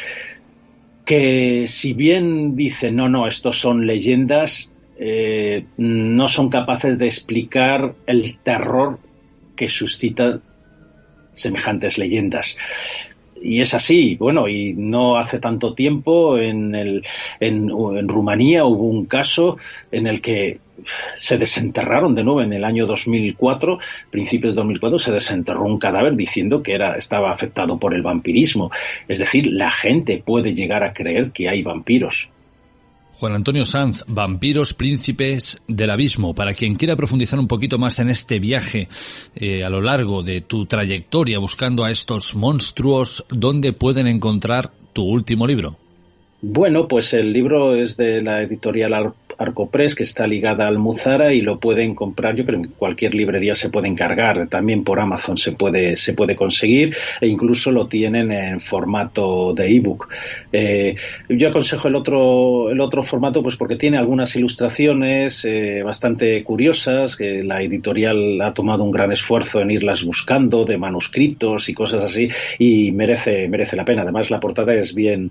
que, si bien dicen no, estos son leyendas, no son capaces de explicar el terror que suscitan semejantes leyendas. Y es así, bueno, y no hace tanto tiempo en Rumanía hubo un caso en el que se desenterraron de nuevo en el año 2004, principios de 2004, se desenterró un cadáver diciendo que estaba afectado por el vampirismo. Es decir, la gente puede llegar a creer que hay vampiros. Juan Antonio Sanz, Vampiros, Príncipes del Abismo. Para quien quiera profundizar un poquito más en este viaje a lo largo de tu trayectoria buscando a estos monstruos, ¿dónde pueden encontrar tu último libro? Bueno, pues el libro es de la editorial Arcopress, que está ligada a Almuzara, y lo pueden comprar, yo creo que en cualquier librería se puede encargar, también por Amazon se puede conseguir, e incluso lo tienen en formato de ebook. Yo aconsejo el otro formato, pues porque tiene algunas ilustraciones bastante curiosas, que la editorial ha tomado un gran esfuerzo en irlas buscando, de manuscritos y cosas así, y merece la pena. Además, la portada es bien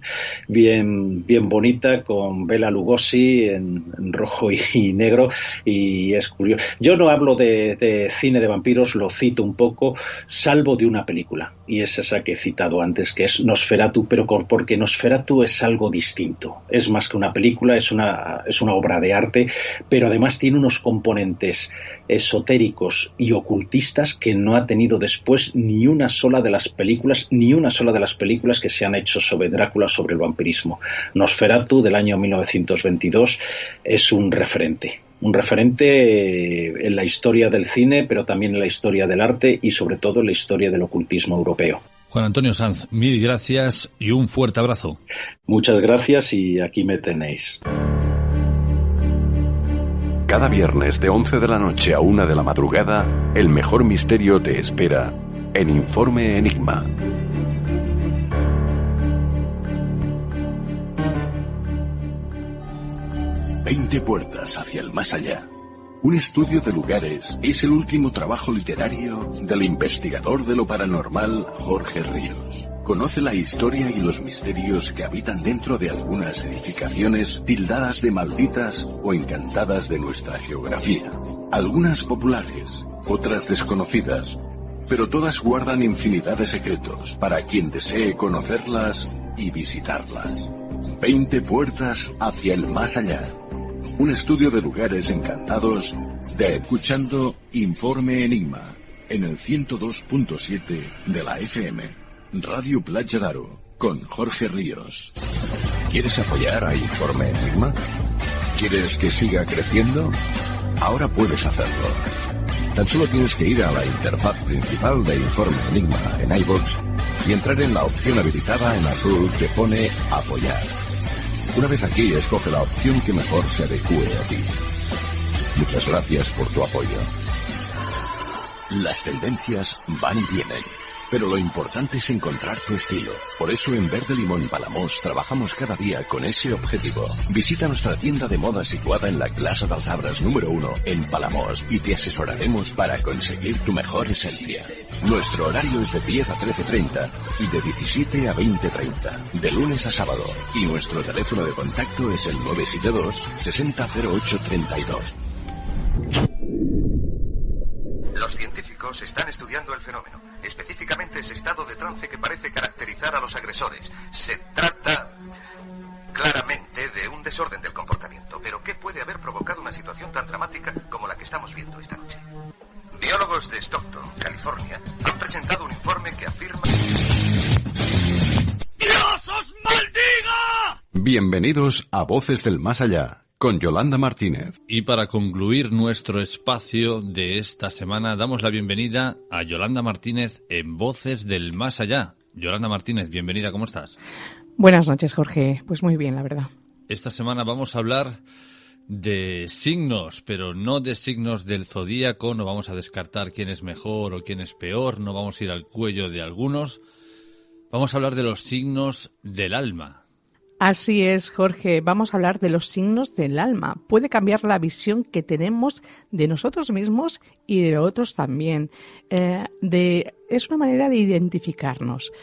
bonita, con Bela Lugosi en rojo y negro, y es curioso. Yo no hablo de cine de vampiros, lo cito un poco, salvo de una película, y es esa que he citado antes, que es Nosferatu, pero porque Nosferatu es algo distinto, es más que una película, es una obra de arte, pero además tiene unos componentes esotéricos y ocultistas que no ha tenido después ni una sola de las películas que se han hecho sobre Drácula, sobre el vampirismo. Nosferatu, del año 1922, es un referente en la historia del cine, pero también en la historia del arte y sobre todo en la historia del ocultismo europeo. Juan Antonio Sanz, mil gracias y un fuerte abrazo. Muchas gracias, y aquí me tenéis. Cada viernes de 11 de la noche a 1 de la madrugada, el mejor misterio te espera en Informe Enigma. «20 puertas hacia el más allá». Un estudio de lugares es el último trabajo literario del investigador de lo paranormal Jorge Ríos. Conoce la historia y los misterios que habitan dentro de algunas edificaciones tildadas de malditas o encantadas de nuestra geografía. Algunas populares, otras desconocidas, pero todas guardan infinidad de secretos para quien desee conocerlas y visitarlas. 20 puertas hacia el más allá. Un estudio de lugares encantados de escuchando Informe Enigma en el 102.7 de la FM, Radio Playa Daro, con Jorge Ríos. ¿Quieres apoyar a Informe Enigma? ¿Quieres que siga creciendo? Ahora puedes hacerlo. Tan solo tienes que ir a la interfaz principal de Informe Enigma en iVoox y entrar en la opción habilitada en azul que pone Apoyar. Una vez aquí, escoge la opción que mejor se adecue a ti. Muchas gracias por tu apoyo. Las tendencias van y vienen, pero lo importante es encontrar tu estilo. Por eso en Verde Limón Palamós trabajamos cada día con ese objetivo. Visita nuestra tienda de moda situada en la Plaza d'Alzabras número 1 en Palamós y te asesoraremos para conseguir tu mejor esencia. Nuestro horario es de 10 a 13:30 y de 17 a 20:30, de lunes a sábado. Y nuestro teléfono de contacto es el 972 600832. Los científicos están estudiando el fenómeno, específicamente ese estado de trance que parece caracterizar a los agresores. Se trata claramente de un desorden del comportamiento, pero ¿qué puede haber provocado una situación tan dramática como la que estamos viendo esta noche? Biólogos de Stockton, California, han presentado un informe que afirma... ¡Dios os maldiga! Bienvenidos a Voces del Más Allá, con Yolanda Martínez. Y para concluir nuestro espacio de esta semana, damos la bienvenida a Yolanda Martínez en Voces del Más Allá. Yolanda Martínez, bienvenida, ¿cómo estás? Buenas noches, Jorge. Pues muy bien, la verdad. Esta semana vamos a hablar de signos, pero no de signos del zodíaco. No vamos a descartar quién es mejor o quién es peor, no vamos a ir al cuello de algunos. Vamos a hablar de los signos del alma. Así es, Jorge. Vamos a hablar de los signos del alma. Puede cambiar la visión que tenemos de nosotros mismos y de otros también. Es una manera de identificarnos.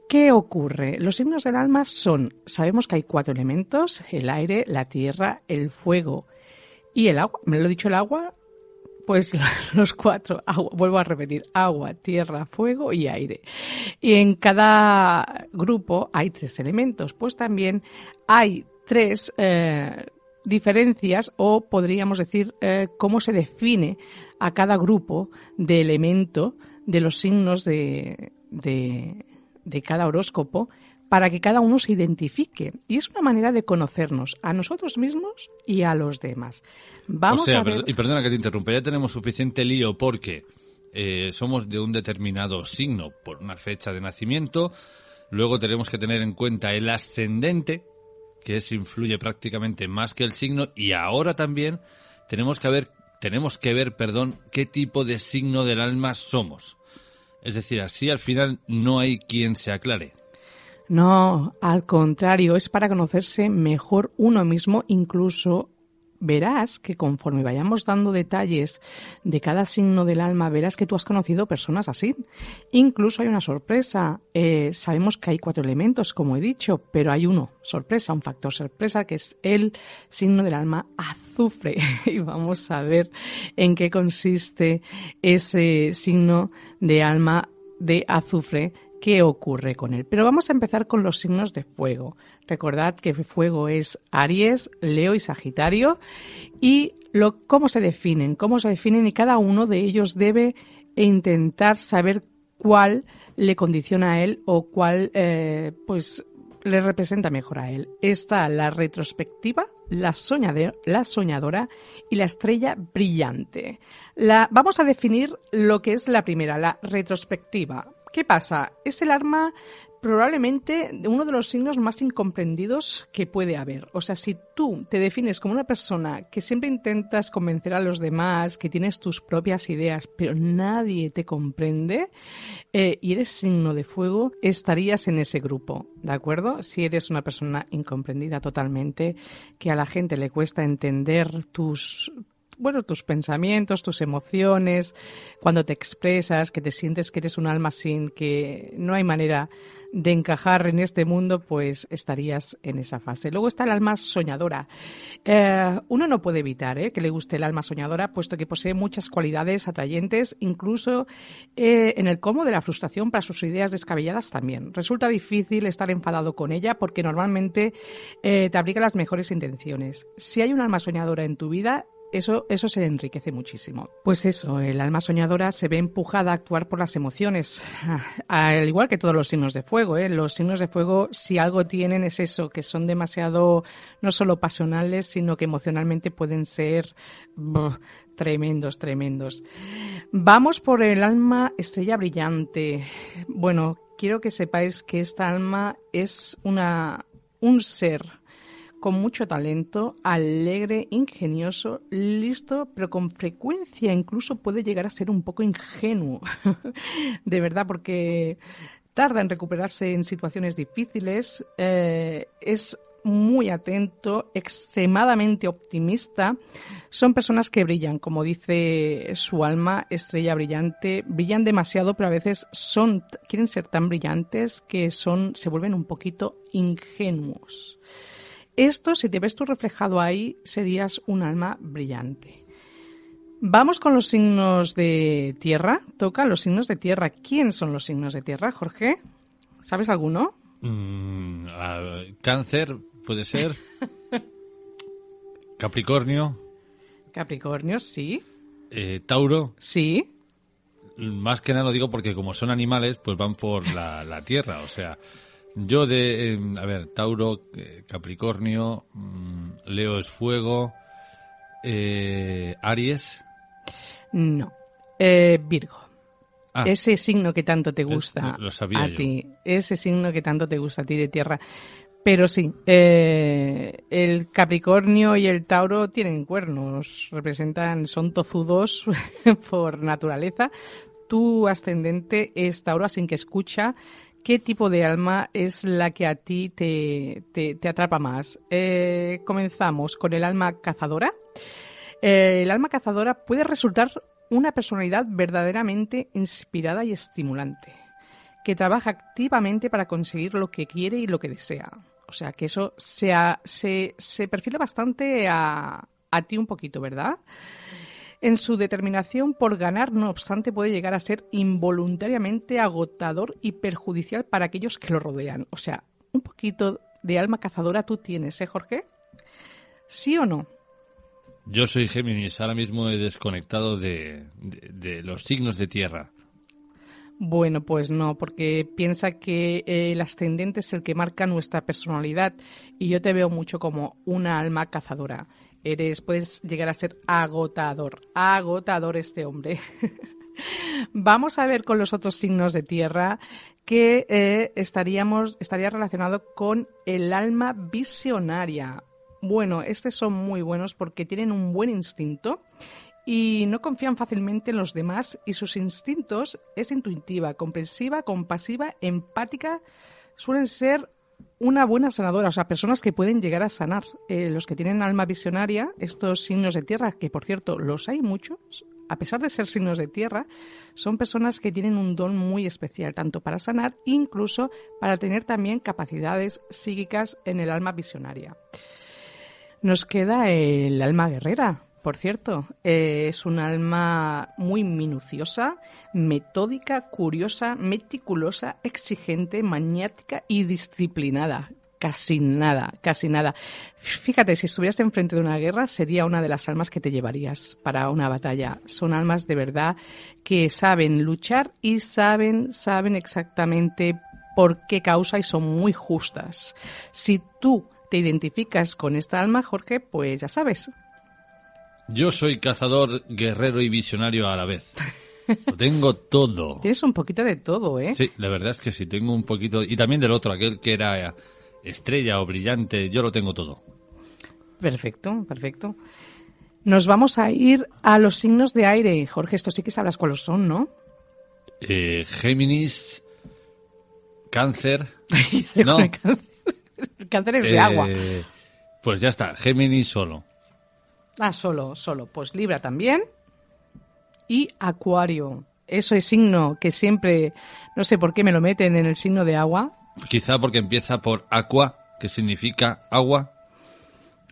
¿Qué ocurre? Los signos del alma sabemos que hay 4 elementos: el aire, la tierra, el fuego y el agua. ¿Me lo he dicho el agua? Pues los 4, vuelvo a repetir, agua, tierra, fuego y aire. Y en cada grupo hay 3 elementos, pues también hay 3 diferencias, o podríamos decir cómo se define a cada grupo de elemento de los signos de cada horóscopo, para que cada uno se identifique. Y es una manera de conocernos a nosotros mismos y a los demás. Vamos a ver... Y perdona que te interrumpa, ya tenemos suficiente lío porque somos de un determinado signo por una fecha de nacimiento, luego tenemos que tener en cuenta el ascendente, que eso influye prácticamente más que el signo, y ahora también tenemos que ver qué tipo de signo del alma somos. Es decir, así al final no hay quien se aclare. No, al contrario, es para conocerse mejor uno mismo. Incluso verás que conforme vayamos dando detalles de cada signo del alma, verás que tú has conocido personas así. Incluso hay una sorpresa. Sabemos que hay 4 elementos, como he dicho, pero hay un factor sorpresa, que es el signo del alma azufre. Y vamos a ver en qué consiste ese signo de alma de azufre. ¿Qué ocurre con él? Pero vamos a empezar con los signos de fuego. Recordad que fuego es Aries, Leo y Sagitario. Y cómo se definen, y cada uno de ellos debe intentar saber cuál le condiciona a él o cuál le representa mejor a él. Está la retrospectiva, la soñadora y la estrella brillante. Vamos a definir lo que es la primera, la retrospectiva. ¿Qué pasa? Es el alma probablemente uno de los signos más incomprendidos que puede haber. O sea, si tú te defines como una persona que siempre intentas convencer a los demás, que tienes tus propias ideas, pero nadie te comprende, y eres signo de fuego, estarías en ese grupo, ¿de acuerdo? Si eres una persona incomprendida totalmente, que a la gente le cuesta entender tus pensamientos, tus emociones, cuando te expresas, que te sientes que eres un alma sin, que no hay manera de encajar en este mundo, pues estarías en esa fase. Luego está el alma soñadora. Uno no puede evitar que le guste el alma soñadora, puesto que posee muchas cualidades atrayentes, incluso en el colmo de la frustración para sus ideas descabelladas también. Resulta difícil estar enfadado con ella porque normalmente te aplica las mejores intenciones. Si hay un alma soñadora en tu vida, eso se enriquece muchísimo. Pues eso, el alma soñadora se ve empujada a actuar por las emociones, al igual que todos los signos de fuego. Los signos de fuego, si algo tienen, es eso, que son demasiado, no solo pasionales, sino que emocionalmente pueden ser tremendos. Vamos por el alma estrella brillante. Bueno, quiero que sepáis que esta alma es un ser con mucho talento, alegre, ingenioso, listo, pero con frecuencia incluso puede llegar a ser un poco ingenuo. De verdad, porque tarda en recuperarse en situaciones difíciles, es muy atento, extremadamente optimista. Son personas que brillan, como dice su alma, estrella brillante, brillan demasiado, pero a veces quieren ser tan brillantes que se vuelven un poquito ingenuos. Esto, si te ves tú reflejado ahí, serías un alma brillante. Vamos con los signos de tierra. Toca los signos de tierra. ¿Quién son los signos de tierra, Jorge? ¿Sabes alguno? Cáncer, puede ser. Capricornio. Capricornio, sí. Tauro. Sí. Más que nada lo digo porque como son animales, pues van por la tierra, o sea... Yo Tauro, Capricornio, Leo es fuego, Aries. No, Virgo. Ese signo que tanto te gusta ti, ese signo que tanto te gusta a ti de tierra. Pero sí, el Capricornio y el Tauro tienen cuernos, son tozudos por naturaleza. Tu ascendente es Tauro, así que escucha. ¿Qué tipo de alma es la que a ti te atrapa más? Comenzamos con el alma cazadora. El alma cazadora puede resultar una personalidad verdaderamente inspirada y estimulante, que trabaja activamente para conseguir lo que quiere y lo que desea. O sea, que eso se perfila bastante a ti un poquito, ¿verdad? En su determinación por ganar, no obstante, puede llegar a ser involuntariamente agotador y perjudicial para aquellos que lo rodean. O sea, un poquito de alma cazadora tú tienes, ¿eh, Jorge? ¿Sí o no? Yo soy Géminis, ahora mismo he desconectado de los signos de tierra. Bueno, pues no, porque piensa que el ascendente es el que marca nuestra personalidad y yo te veo mucho como una alma cazadora. Puedes llegar a ser agotador este hombre. Vamos a ver con los otros signos de tierra que estaría relacionado con el alma visionaria. Bueno, estos son muy buenos porque tienen un buen instinto y no confían fácilmente en los demás y sus instintos es intuitiva, comprensiva, compasiva, empática, suelen ser una buena sanadora, o sea, personas que pueden llegar a sanar. Los que tienen alma visionaria, estos signos de tierra, que por cierto los hay muchos, a pesar de ser signos de tierra, son personas que tienen un don muy especial, tanto para sanar, incluso para tener también capacidades psíquicas en el alma visionaria. Nos queda el alma guerrera. Por cierto, es un alma muy minuciosa, metódica, curiosa, meticulosa, exigente, maniática y disciplinada. Casi nada. Fíjate, si estuvieras enfrente de una guerra, sería una de las almas que te llevarías para una batalla. Son almas de verdad que saben luchar y saben exactamente por qué causa y son muy justas. Si tú te identificas con esta alma, Jorge, pues ya sabes. Yo soy cazador, guerrero y visionario a la vez. Lo tengo todo. Tienes un poquito de todo, ¿eh? Sí, la verdad es que sí, tengo un poquito. Y también del otro, aquel que era estrella o brillante, yo lo tengo todo. Perfecto. Nos vamos a ir a los signos de aire. Jorge, esto sí que sabrás cuáles son, ¿no? Géminis, Cáncer. No. El Cáncer es de agua. Pues ya está, Géminis solo. Solo. Pues Libra también. Y Acuario. Eso es signo que siempre, no sé por qué me lo meten en el signo de agua. Quizá porque empieza por aqua, que significa agua.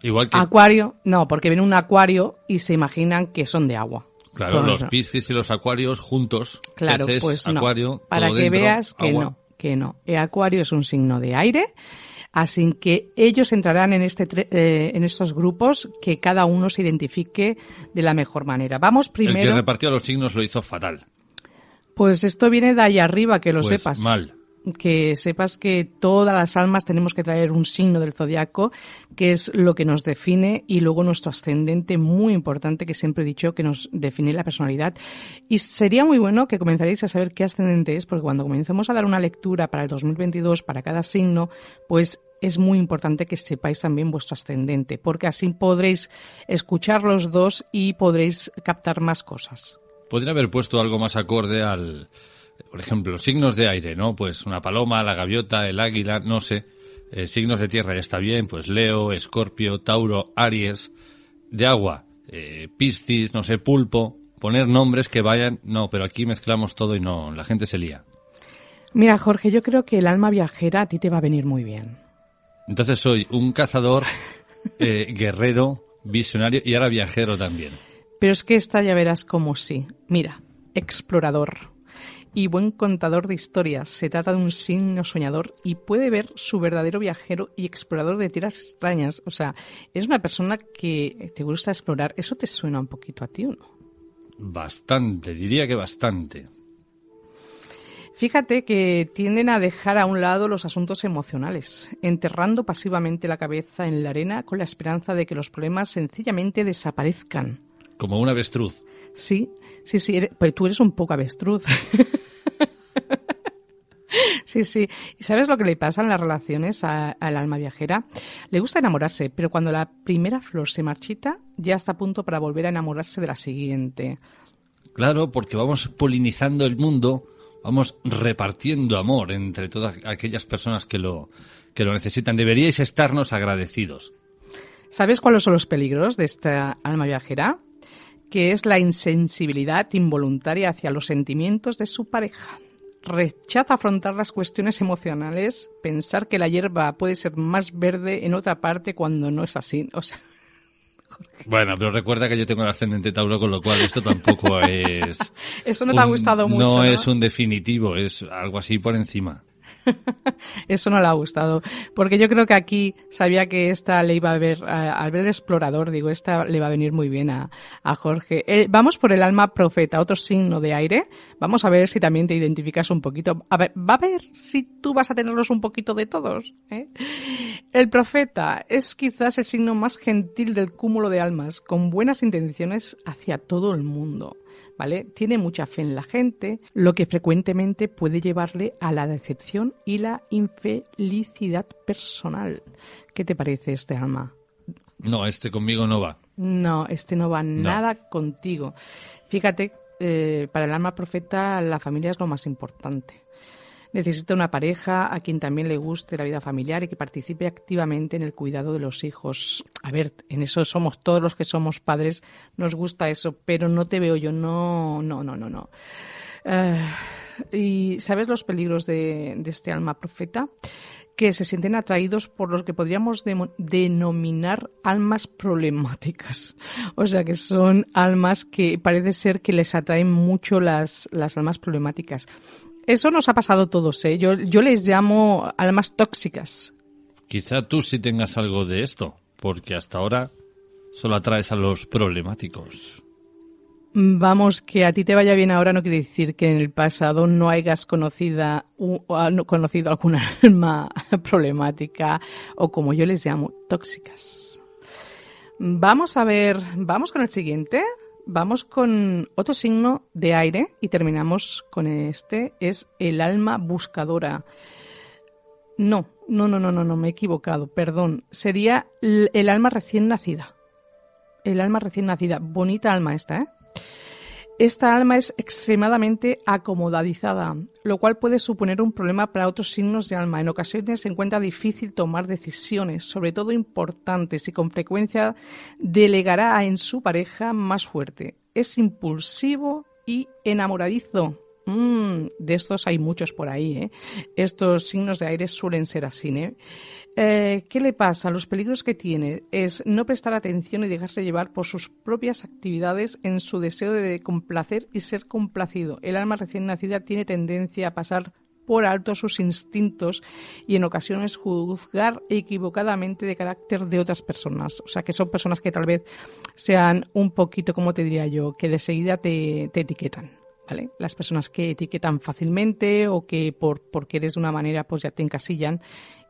Igual que Acuario, no, porque ven un acuario y se imaginan que son de agua. Claro, pues los Piscis y los Acuarios juntos. Claro, peces, pues acuario, no. Para todo que dentro, veas agua. que no. Acuario es un signo de aire. Así que ellos entrarán en estos grupos que cada uno se identifique de la mejor manera. Vamos primero. El que repartió los signos lo hizo fatal. Pues esto viene de ahí arriba, que lo pues sepas. Mal. Que sepas que todas las almas tenemos que traer un signo del zodiaco, que es lo que nos define, y luego nuestro ascendente, muy importante, que siempre he dicho que nos define la personalidad. Y sería muy bueno que comenzaréis a saber qué ascendente es, porque cuando comencemos a dar una lectura para el 2022 para cada signo, pues es muy importante que sepáis también vuestro ascendente, porque así podréis escuchar los dos y podréis captar más cosas. Podría haber puesto algo más acorde al... Por ejemplo, signos de aire, ¿no? Pues una paloma, la gaviota, el águila, no sé. Signos de tierra ya está bien, pues Leo, Escorpio, Tauro, Aries. De agua, Piscis, no sé, Pulpo. Poner nombres que vayan... No, pero aquí mezclamos todo y no, la gente se lía. Mira, Jorge, yo creo que el alma viajera a ti te va a venir muy bien. Entonces soy un cazador, guerrero, visionario y ahora viajero también. Pero es que esta ya verás como sí. Mira, explorador y buen contador de historias. Se trata de un signo soñador y puede ver su verdadero viajero y explorador de tierras extrañas. O sea, es una persona que te gusta explorar. ¿Eso te suena un poquito a ti o no? Bastante, diría que bastante. Fíjate que tienden a dejar a un lado los asuntos emocionales, enterrando pasivamente la cabeza en la arena con la esperanza de que los problemas sencillamente desaparezcan. Como un avestruz. Sí, pero tú eres un poco avestruz. Sí. ¿Y sabes lo que le pasa en las relaciones al alma viajera? Le gusta enamorarse, pero cuando la primera flor se marchita, ya está a punto para volver a enamorarse de la siguiente. Claro, porque vamos polinizando el mundo, vamos repartiendo amor entre todas aquellas personas que lo necesitan. Deberíais estarnos agradecidos. ¿Sabes cuáles son los peligros de esta alma viajera? Que es la insensibilidad involuntaria hacia los sentimientos de su pareja. Rechaza afrontar las cuestiones emocionales, pensar que la hierba puede ser más verde en otra parte cuando no es así. O sea, Bueno, pero recuerda que yo tengo el ascendente Tauro, con lo cual esto tampoco es... Eso no te ha gustado mucho, ¿no? No es un definitivo, es algo así por encima. Eso no le ha gustado, porque yo creo que aquí sabía que esta le iba a ver, al ver el explorador, digo, esta le va a venir muy bien a Jorge. Vamos por el alma profeta, otro signo de aire. Vamos a ver si también te identificas un poquito. Va a ver si tú vas a tenerlos un poquito de todos, ¿eh? El profeta es quizás el signo más gentil del cúmulo de almas, con buenas intenciones hacia todo el mundo. ¿Vale? Tiene mucha fe en la gente, lo que frecuentemente puede llevarle a la decepción y la infelicidad personal. ¿Qué te parece este alma? No, conmigo no va. No, no va nada contigo. Fíjate, para el alma profeta la familia es lo más importante. Necesita una pareja a quien también le guste la vida familiar y que participe activamente en el cuidado de los hijos. A ver, en eso somos todos los que somos padres, nos gusta eso, pero no te veo yo, no. ¿Y sabes los peligros de este alma profeta? Que se sienten atraídos por los que podríamos denominar almas problemáticas. O sea, que son almas que parece ser que les atraen mucho las almas problemáticas. Eso nos ha pasado a todos, ¿eh? Yo les llamo almas tóxicas. Quizá tú sí tengas algo de esto, porque hasta ahora solo atraes a los problemáticos. Vamos, que a ti te vaya bien ahora no quiere decir que en el pasado no hayas conocido alguna alma problemática o, como yo les llamo, tóxicas. Vamos con el siguiente. Vamos con otro signo de aire y terminamos con este, es el alma buscadora. No, me he equivocado, perdón. Sería el alma recién nacida. El alma recién nacida. Bonita alma esta, ¿eh? Esta alma es extremadamente acomodadizada, lo cual puede suponer un problema para otros signos de alma. En ocasiones se encuentra difícil tomar decisiones, sobre todo importantes, y con frecuencia delegará en su pareja más fuerte. Es impulsivo y enamoradizo. De estos hay muchos por ahí, ¿eh? Estos signos de aire suelen ser así, ¿eh? ¿Qué le pasa? Los peligros que tiene es no prestar atención y dejarse llevar por sus propias actividades en su deseo de complacer y ser complacido. El alma recién nacida tiene tendencia a pasar por alto sus instintos y en ocasiones juzgar equivocadamente de carácter de otras personas. O sea, que son personas que tal vez sean un poquito, como te diría yo, que de seguida te etiquetan, ¿vale? Las personas que etiquetan fácilmente o que porque eres de una manera pues ya te encasillan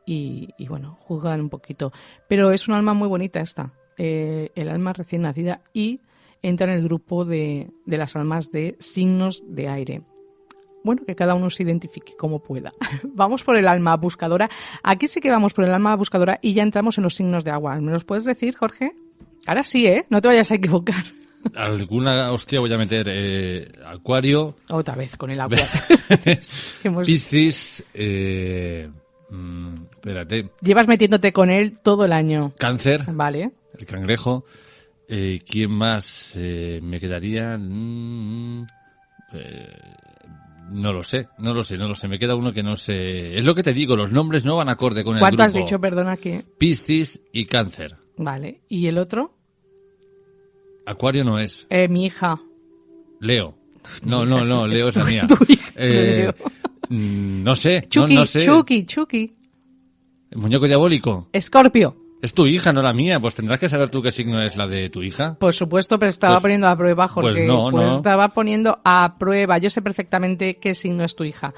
y bueno, juzgan un poquito. Pero es un alma muy bonita esta, el alma recién nacida, y entra en el grupo de las almas de signos de aire. Bueno, que cada uno se identifique como pueda. Vamos por el alma buscadora. Aquí sí que vamos por el alma buscadora y ya entramos en los signos de agua. ¿Me los puedes decir, Jorge? Ahora sí, ¿eh? No te vayas a equivocar. Alguna hostia voy a meter. Acuario. Otra vez con el agua. Piscis. Espérate. Llevas metiéndote con él todo el año. Cáncer. Vale. El cangrejo. ¿Quién más me quedaría? No lo sé. Me queda uno que no sé. Es lo que te digo, los nombres no van acorde con el grupo. ¿Cuánto has dicho? Perdona que... Piscis y Cáncer. Vale. ¿Y el otro? Acuario no es. Mi hija. Leo. No, Leo es la mía. Tu hija, Leo. No sé. Chucky, no sé. Chucky. ¿El muñeco diabólico? Escorpio. Es tu hija, no la mía. Pues tendrás que saber tú qué signo es la de tu hija. Por supuesto, pero estaba poniendo a prueba, Jorge. Pues estaba poniendo a prueba. Yo sé perfectamente qué signo es tu hija.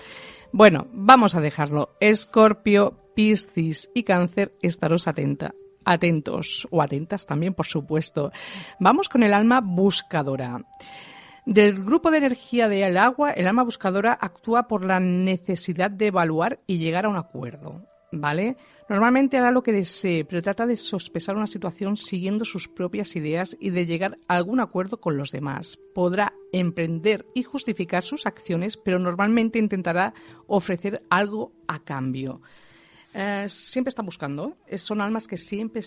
Bueno, vamos a dejarlo. Escorpio, Piscis y Cáncer, estaros atentos o atentas también, por supuesto. Vamos con el alma buscadora. Del grupo de energía del agua, el alma buscadora actúa por la necesidad de evaluar y llegar a un acuerdo, ¿vale? Normalmente hará lo que desee, pero trata de sospesar una situación siguiendo sus propias ideas y de llegar a algún acuerdo con los demás. Podrá emprender y justificar sus acciones, pero normalmente intentará ofrecer algo a cambio. Siempre están buscando. Son almas que siempre.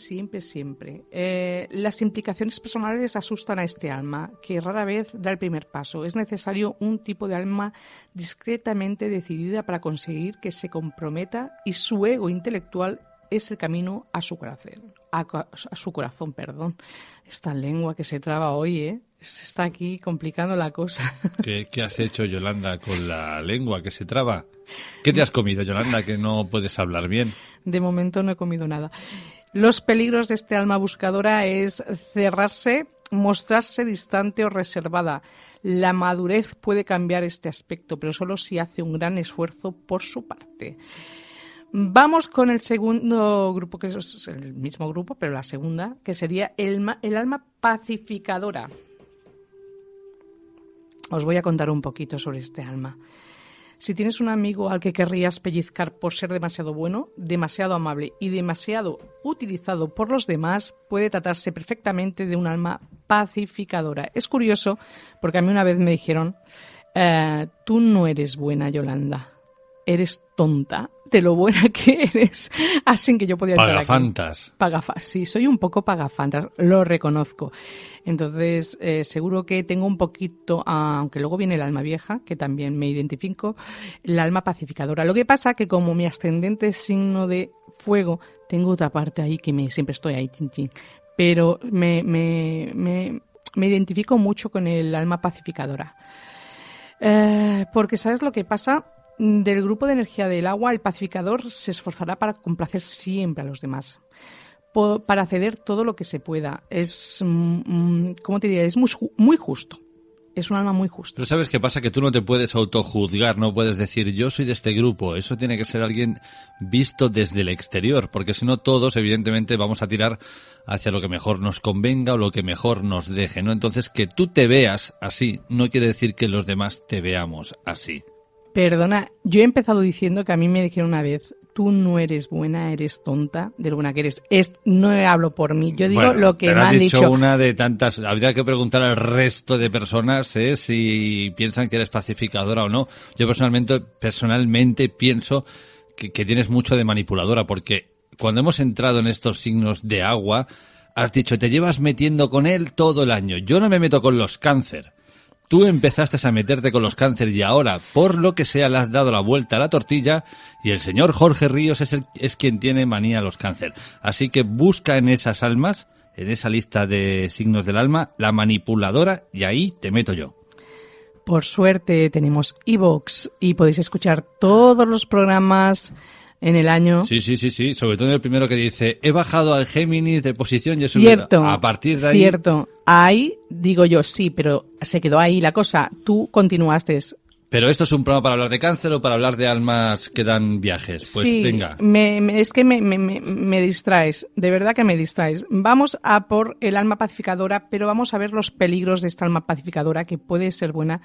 Las implicaciones personales asustan a este alma, que rara vez da el primer paso. Es necesario un tipo de alma discretamente decidida para conseguir que se comprometa y su ego intelectual es el camino a su corazón. A su corazón, perdón. Esta lengua que se traba hoy, se está aquí complicando la cosa. ¿Qué has hecho, Yolanda, con la lengua que se traba? ¿Qué te has comido, Yolanda, que no puedes hablar bien? De momento no he comido nada. Los peligros de este alma buscadora es cerrarse, mostrarse distante o reservada. La madurez puede cambiar este aspecto, pero solo si hace un gran esfuerzo por su parte. Vamos con el segundo grupo, que es el mismo grupo, pero la segunda, que sería el alma pacificadora. Os voy a contar un poquito sobre este alma. Si tienes un amigo al que querrías pellizcar por ser demasiado bueno, demasiado amable y demasiado utilizado por los demás, puede tratarse perfectamente de un alma pacificadora. Es curioso porque a mí una vez me dijeron, tú no eres buena, Yolanda, eres tonta de lo buena que eres. Así que yo podía estar aquí. Pagafantas. Sí, soy un poco pagafantas, lo reconozco. Entonces, seguro que tengo un poquito, aunque luego viene el alma vieja, que también me identifico, el alma pacificadora. Lo que pasa que como mi ascendente es signo de fuego, tengo otra parte ahí que siempre estoy ahí, chin, chin. Pero me identifico mucho con el alma pacificadora. Porque ¿sabes lo que pasa? Del grupo de energía del agua, el pacificador se esforzará para complacer siempre a los demás, para ceder todo lo que se pueda. Es, ¿cómo te diría? Es muy justo. Es un alma muy justa. Pero ¿sabes qué pasa? Que tú no te puedes autojuzgar, no puedes decir yo soy de este grupo. Eso tiene que ser alguien visto desde el exterior, porque si no todos evidentemente vamos a tirar hacia lo que mejor nos convenga o lo que mejor nos deje, ¿no? Entonces que tú te veas así no quiere decir que los demás te veamos así. Perdona, yo he empezado diciendo que a mí me dijeron una vez, tú no eres buena, eres tonta, de lo buena que eres. No hablo por mí, yo digo lo que me han dicho. Una de tantas, habría que preguntar al resto de personas si piensan que eres pacificadora o no. Yo personalmente pienso que tienes mucho de manipuladora, porque cuando hemos entrado en estos signos de agua, has dicho, te llevas metiendo con él todo el año. Yo no me meto con los cáncer. Tú empezaste a meterte con los cáncer y ahora, por lo que sea, le has dado la vuelta a la tortilla y el señor Jorge Ríos es quien tiene manía a los cáncer. Así que busca en esas almas, en esa lista de signos del alma, la manipuladora y ahí te meto yo. Por suerte tenemos iVoox y podéis escuchar todos los programas en el año. Sí, sobre todo en el primero que dice, he bajado al Géminis de posición y he subido. Cierto, a partir de ahí. Cierto, ahí digo yo sí, pero se quedó ahí la cosa, tú continuaste. Pero esto es un programa para hablar de cáncer o para hablar de almas que dan viajes. Pues sí, venga. Es que me distraes, de verdad que me distraes. Vamos a por el alma pacificadora, pero vamos a ver los peligros de esta alma pacificadora que puede ser buena,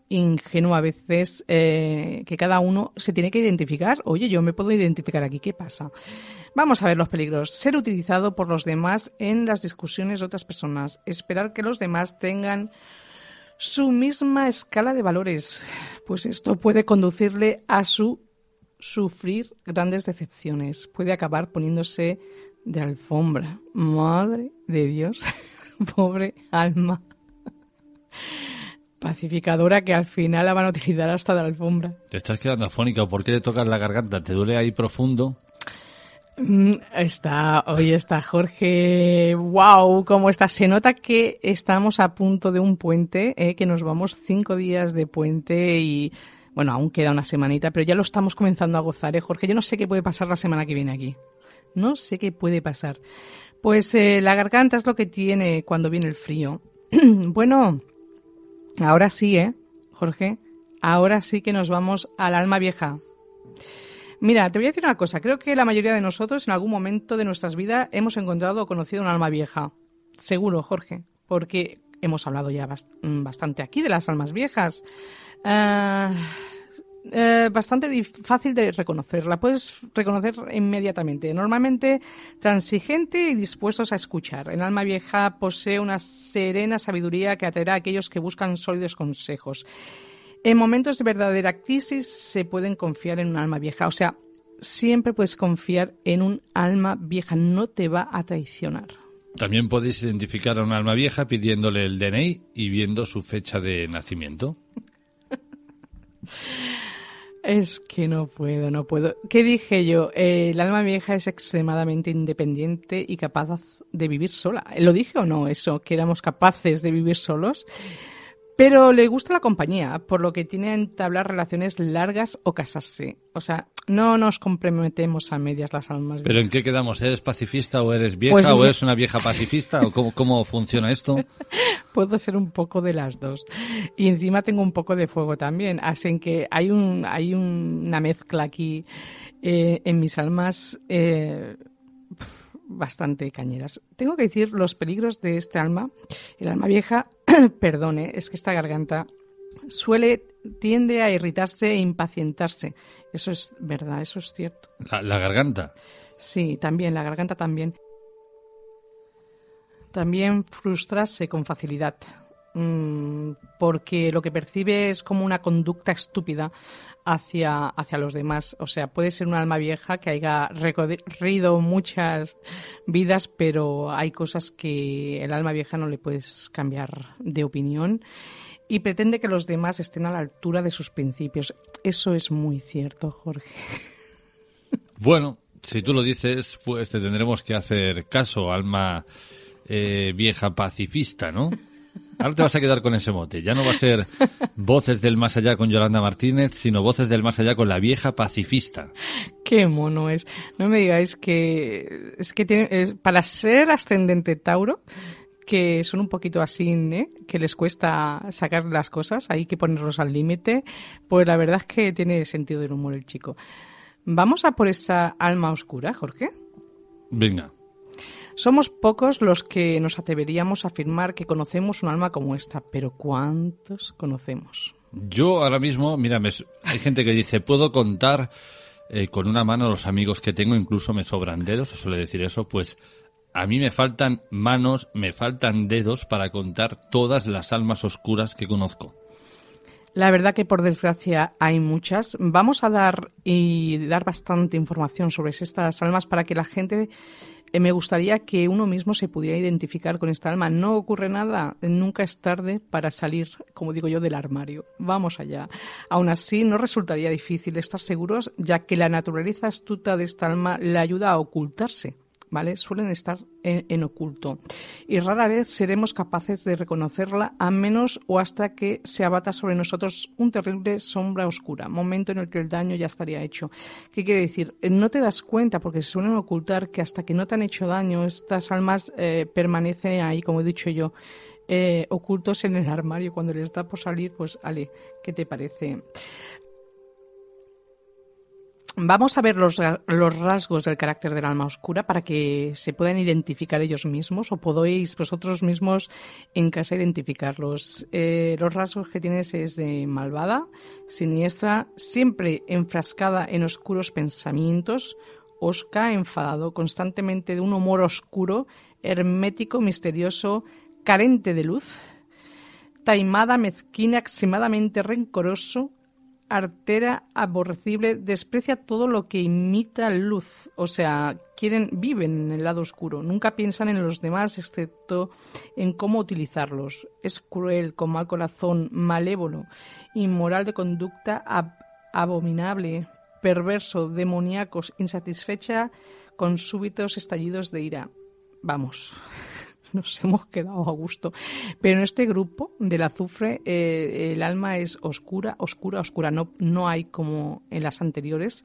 ingenua a veces, que cada uno se tiene que identificar. Oye, yo me puedo identificar aquí, ¿qué pasa? Vamos a ver los peligros. Ser utilizado por los demás en las discusiones de otras personas. Esperar que los demás tengan su misma escala de valores. Pues esto puede conducirle a sufrir grandes decepciones. Puede acabar poniéndose de alfombra. Madre de Dios. Pobre alma pacificadora que al final la van a utilizar hasta de alfombra. Te estás quedando afónica. ¿Por qué te tocas la garganta? ¿Te duele ahí profundo? Hoy está Jorge. ¡Wow! ¿Cómo está? Se nota que estamos a punto de un puente, que nos vamos 5 días de puente y, bueno, aún queda una semanita, pero ya lo estamos comenzando a gozar, Jorge. Yo no sé qué puede pasar la semana que viene aquí. No sé qué puede pasar. Pues la garganta es lo que tiene cuando viene el frío. Bueno, ahora sí, Jorge. Ahora sí que nos vamos al alma vieja. Mira, te voy a decir una cosa. Creo que la mayoría de nosotros en algún momento de nuestras vidas hemos encontrado o conocido un alma vieja. Seguro, Jorge, porque hemos hablado ya bastante aquí de las almas viejas. Bastante fácil de reconocer. La puedes reconocer inmediatamente. Normalmente transigente y dispuestos a escuchar. El alma vieja posee una serena sabiduría que atraerá a aquellos que buscan sólidos consejos. En momentos de verdadera crisis se pueden confiar en un alma vieja. O sea, siempre puedes confiar en un alma vieja. No te va a traicionar. También podéis identificar a un alma vieja pidiéndole el DNI y viendo su fecha de nacimiento. Es que no puedo. ¿Qué dije yo? El alma vieja es extremadamente independiente y capaz de vivir sola. ¿Lo dije o no eso? Que éramos capaces de vivir solos. Pero le gusta la compañía, por lo que tiene que entablar relaciones largas o casarse. O sea, no nos comprometemos a medias las almas. ¿Pero en qué quedamos? ¿Eres pacifista o eres vieja? Pues ¿O eres una vieja pacifista? ¿O cómo funciona esto? Puedo ser un poco de las dos. Y encima tengo un poco de fuego también. Así que hay una mezcla aquí en mis almas bastante cañeras. Tengo que decir los peligros de este alma. El alma vieja, perdone, es que esta garganta tiende a irritarse e impacientarse. Eso es verdad, eso es cierto. ¿La garganta? Sí, también, la garganta también. También frustrarse con facilidad, porque lo que percibe es como una conducta estúpida hacia los demás. O sea, puede ser un alma vieja que haya recorrido muchas vidas, pero hay cosas que el alma vieja no le puedes cambiar de opinión y pretende que los demás estén a la altura de sus principios. Eso es muy cierto, Jorge. Bueno, si tú lo dices, pues te tendremos que hacer caso, alma vieja pacifista, ¿no? Ahora te vas a quedar con ese mote. Ya no va a ser Voces del Más Allá con Yolanda Martínez, sino Voces del Más Allá con la vieja pacifista. Qué mono es. No me digáis que tiene, para ser ascendente Tauro, que son un poquito así, que les cuesta sacar las cosas, hay que ponerlos al límite, pues la verdad es que tiene sentido del humor el chico. ¿Vamos a por esa alma oscura, Jorge? Venga. Somos pocos los que nos atreveríamos a afirmar que conocemos un alma como esta, pero ¿cuántos conocemos? Yo ahora mismo, mira, hay gente que dice, puedo contar con una mano los amigos que tengo, incluso me sobran dedos, se suele decir eso, pues a mí me faltan manos, me faltan dedos para contar todas las almas oscuras que conozco. La verdad que por desgracia hay muchas. Vamos a dar bastante información sobre estas almas para que la gente... Me gustaría que uno mismo se pudiera identificar con esta alma. No ocurre nada, nunca es tarde para salir, como digo yo, del armario. Vamos allá. Aún así, no resultaría difícil estar seguros, ya que la naturaleza astuta de esta alma le ayuda a ocultarse, ¿vale? Suelen estar en oculto. Y rara vez seremos capaces de reconocerla, a menos o hasta que se abata sobre nosotros un terrible sombra oscura, momento en el que el daño ya estaría hecho. ¿Qué quiere decir? No te das cuenta, porque se suelen ocultar, que hasta que no te han hecho daño, estas almas permanecen ahí, como he dicho yo, ocultos en el armario. Cuando les da por salir, pues, ale, ¿qué te parece? Vamos a ver los rasgos del carácter del alma oscura para que se puedan identificar ellos mismos, o podéis vosotros mismos en casa identificarlos. Los rasgos que tienes es de malvada, siniestra, siempre enfrascada en oscuros pensamientos, hosca, enfadado, constantemente de un humor oscuro, hermético, misterioso, carente de luz, taimada, mezquina, extremadamente rencoroso, artera, aborrecible, desprecia todo lo que imita luz. O sea, viven en el lado oscuro. Nunca piensan en los demás, excepto en cómo utilizarlos. Es cruel, con mal corazón, malévolo, inmoral de conducta, abominable, perverso, demoníaco, insatisfecha, con súbitos estallidos de ira. Vamos... Nos hemos quedado a gusto. Pero en este grupo del azufre el alma es oscura, oscura, oscura. No hay como en las anteriores,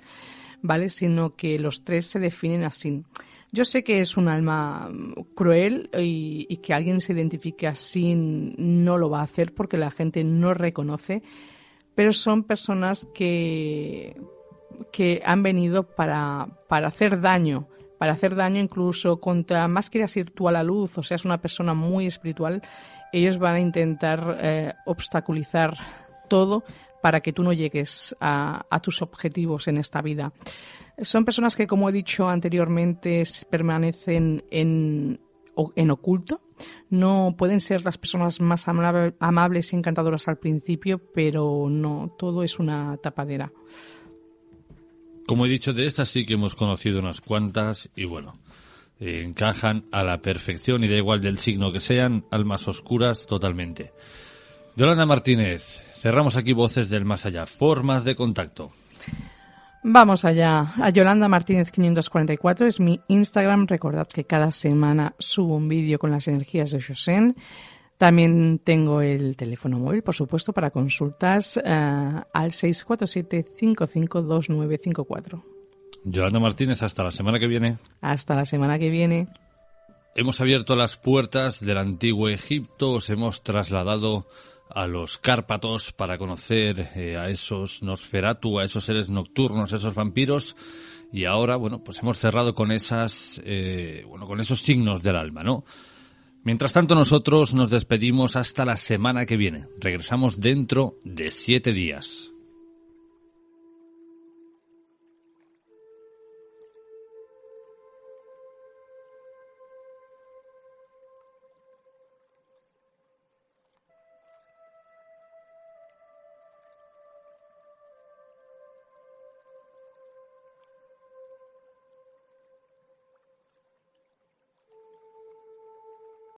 ¿vale? Sino que los tres se definen así. Yo sé que es un alma cruel y que alguien se identifique así no lo va a hacer porque la gente no reconoce, pero son personas que han venido para hacer daño. Para hacer daño incluso contra, más quieras ir tú a la luz, o sea, es una persona muy espiritual, ellos van a intentar obstaculizar todo para que tú no llegues a tus objetivos en esta vida. Son personas que, como he dicho anteriormente, permanecen en oculto. No pueden ser las personas más amables y encantadoras al principio, pero no, todo es una tapadera. Como he dicho, de estas sí que hemos conocido unas cuantas y bueno, encajan a la perfección y da igual del signo que sean, almas oscuras totalmente. Yolanda Martínez, cerramos aquí Voces del Más Allá. Formas de contacto. Vamos allá. A Yolanda Martínez 544 es mi Instagram. Recordad que cada semana subo un vídeo con las energías de Shosen. También tengo el teléfono móvil, por supuesto, para consultas al 647-552954. Yolanda Martínez, hasta la semana que viene. Hasta la semana que viene. Hemos abierto las puertas del antiguo Egipto, os hemos trasladado a los Cárpatos para conocer a esos Nosferatu, a esos seres nocturnos, a esos vampiros, y ahora, bueno, pues hemos cerrado con con esos signos del alma, ¿no? Mientras tanto, nosotros nos despedimos hasta la semana que viene. Regresamos dentro de 7 días.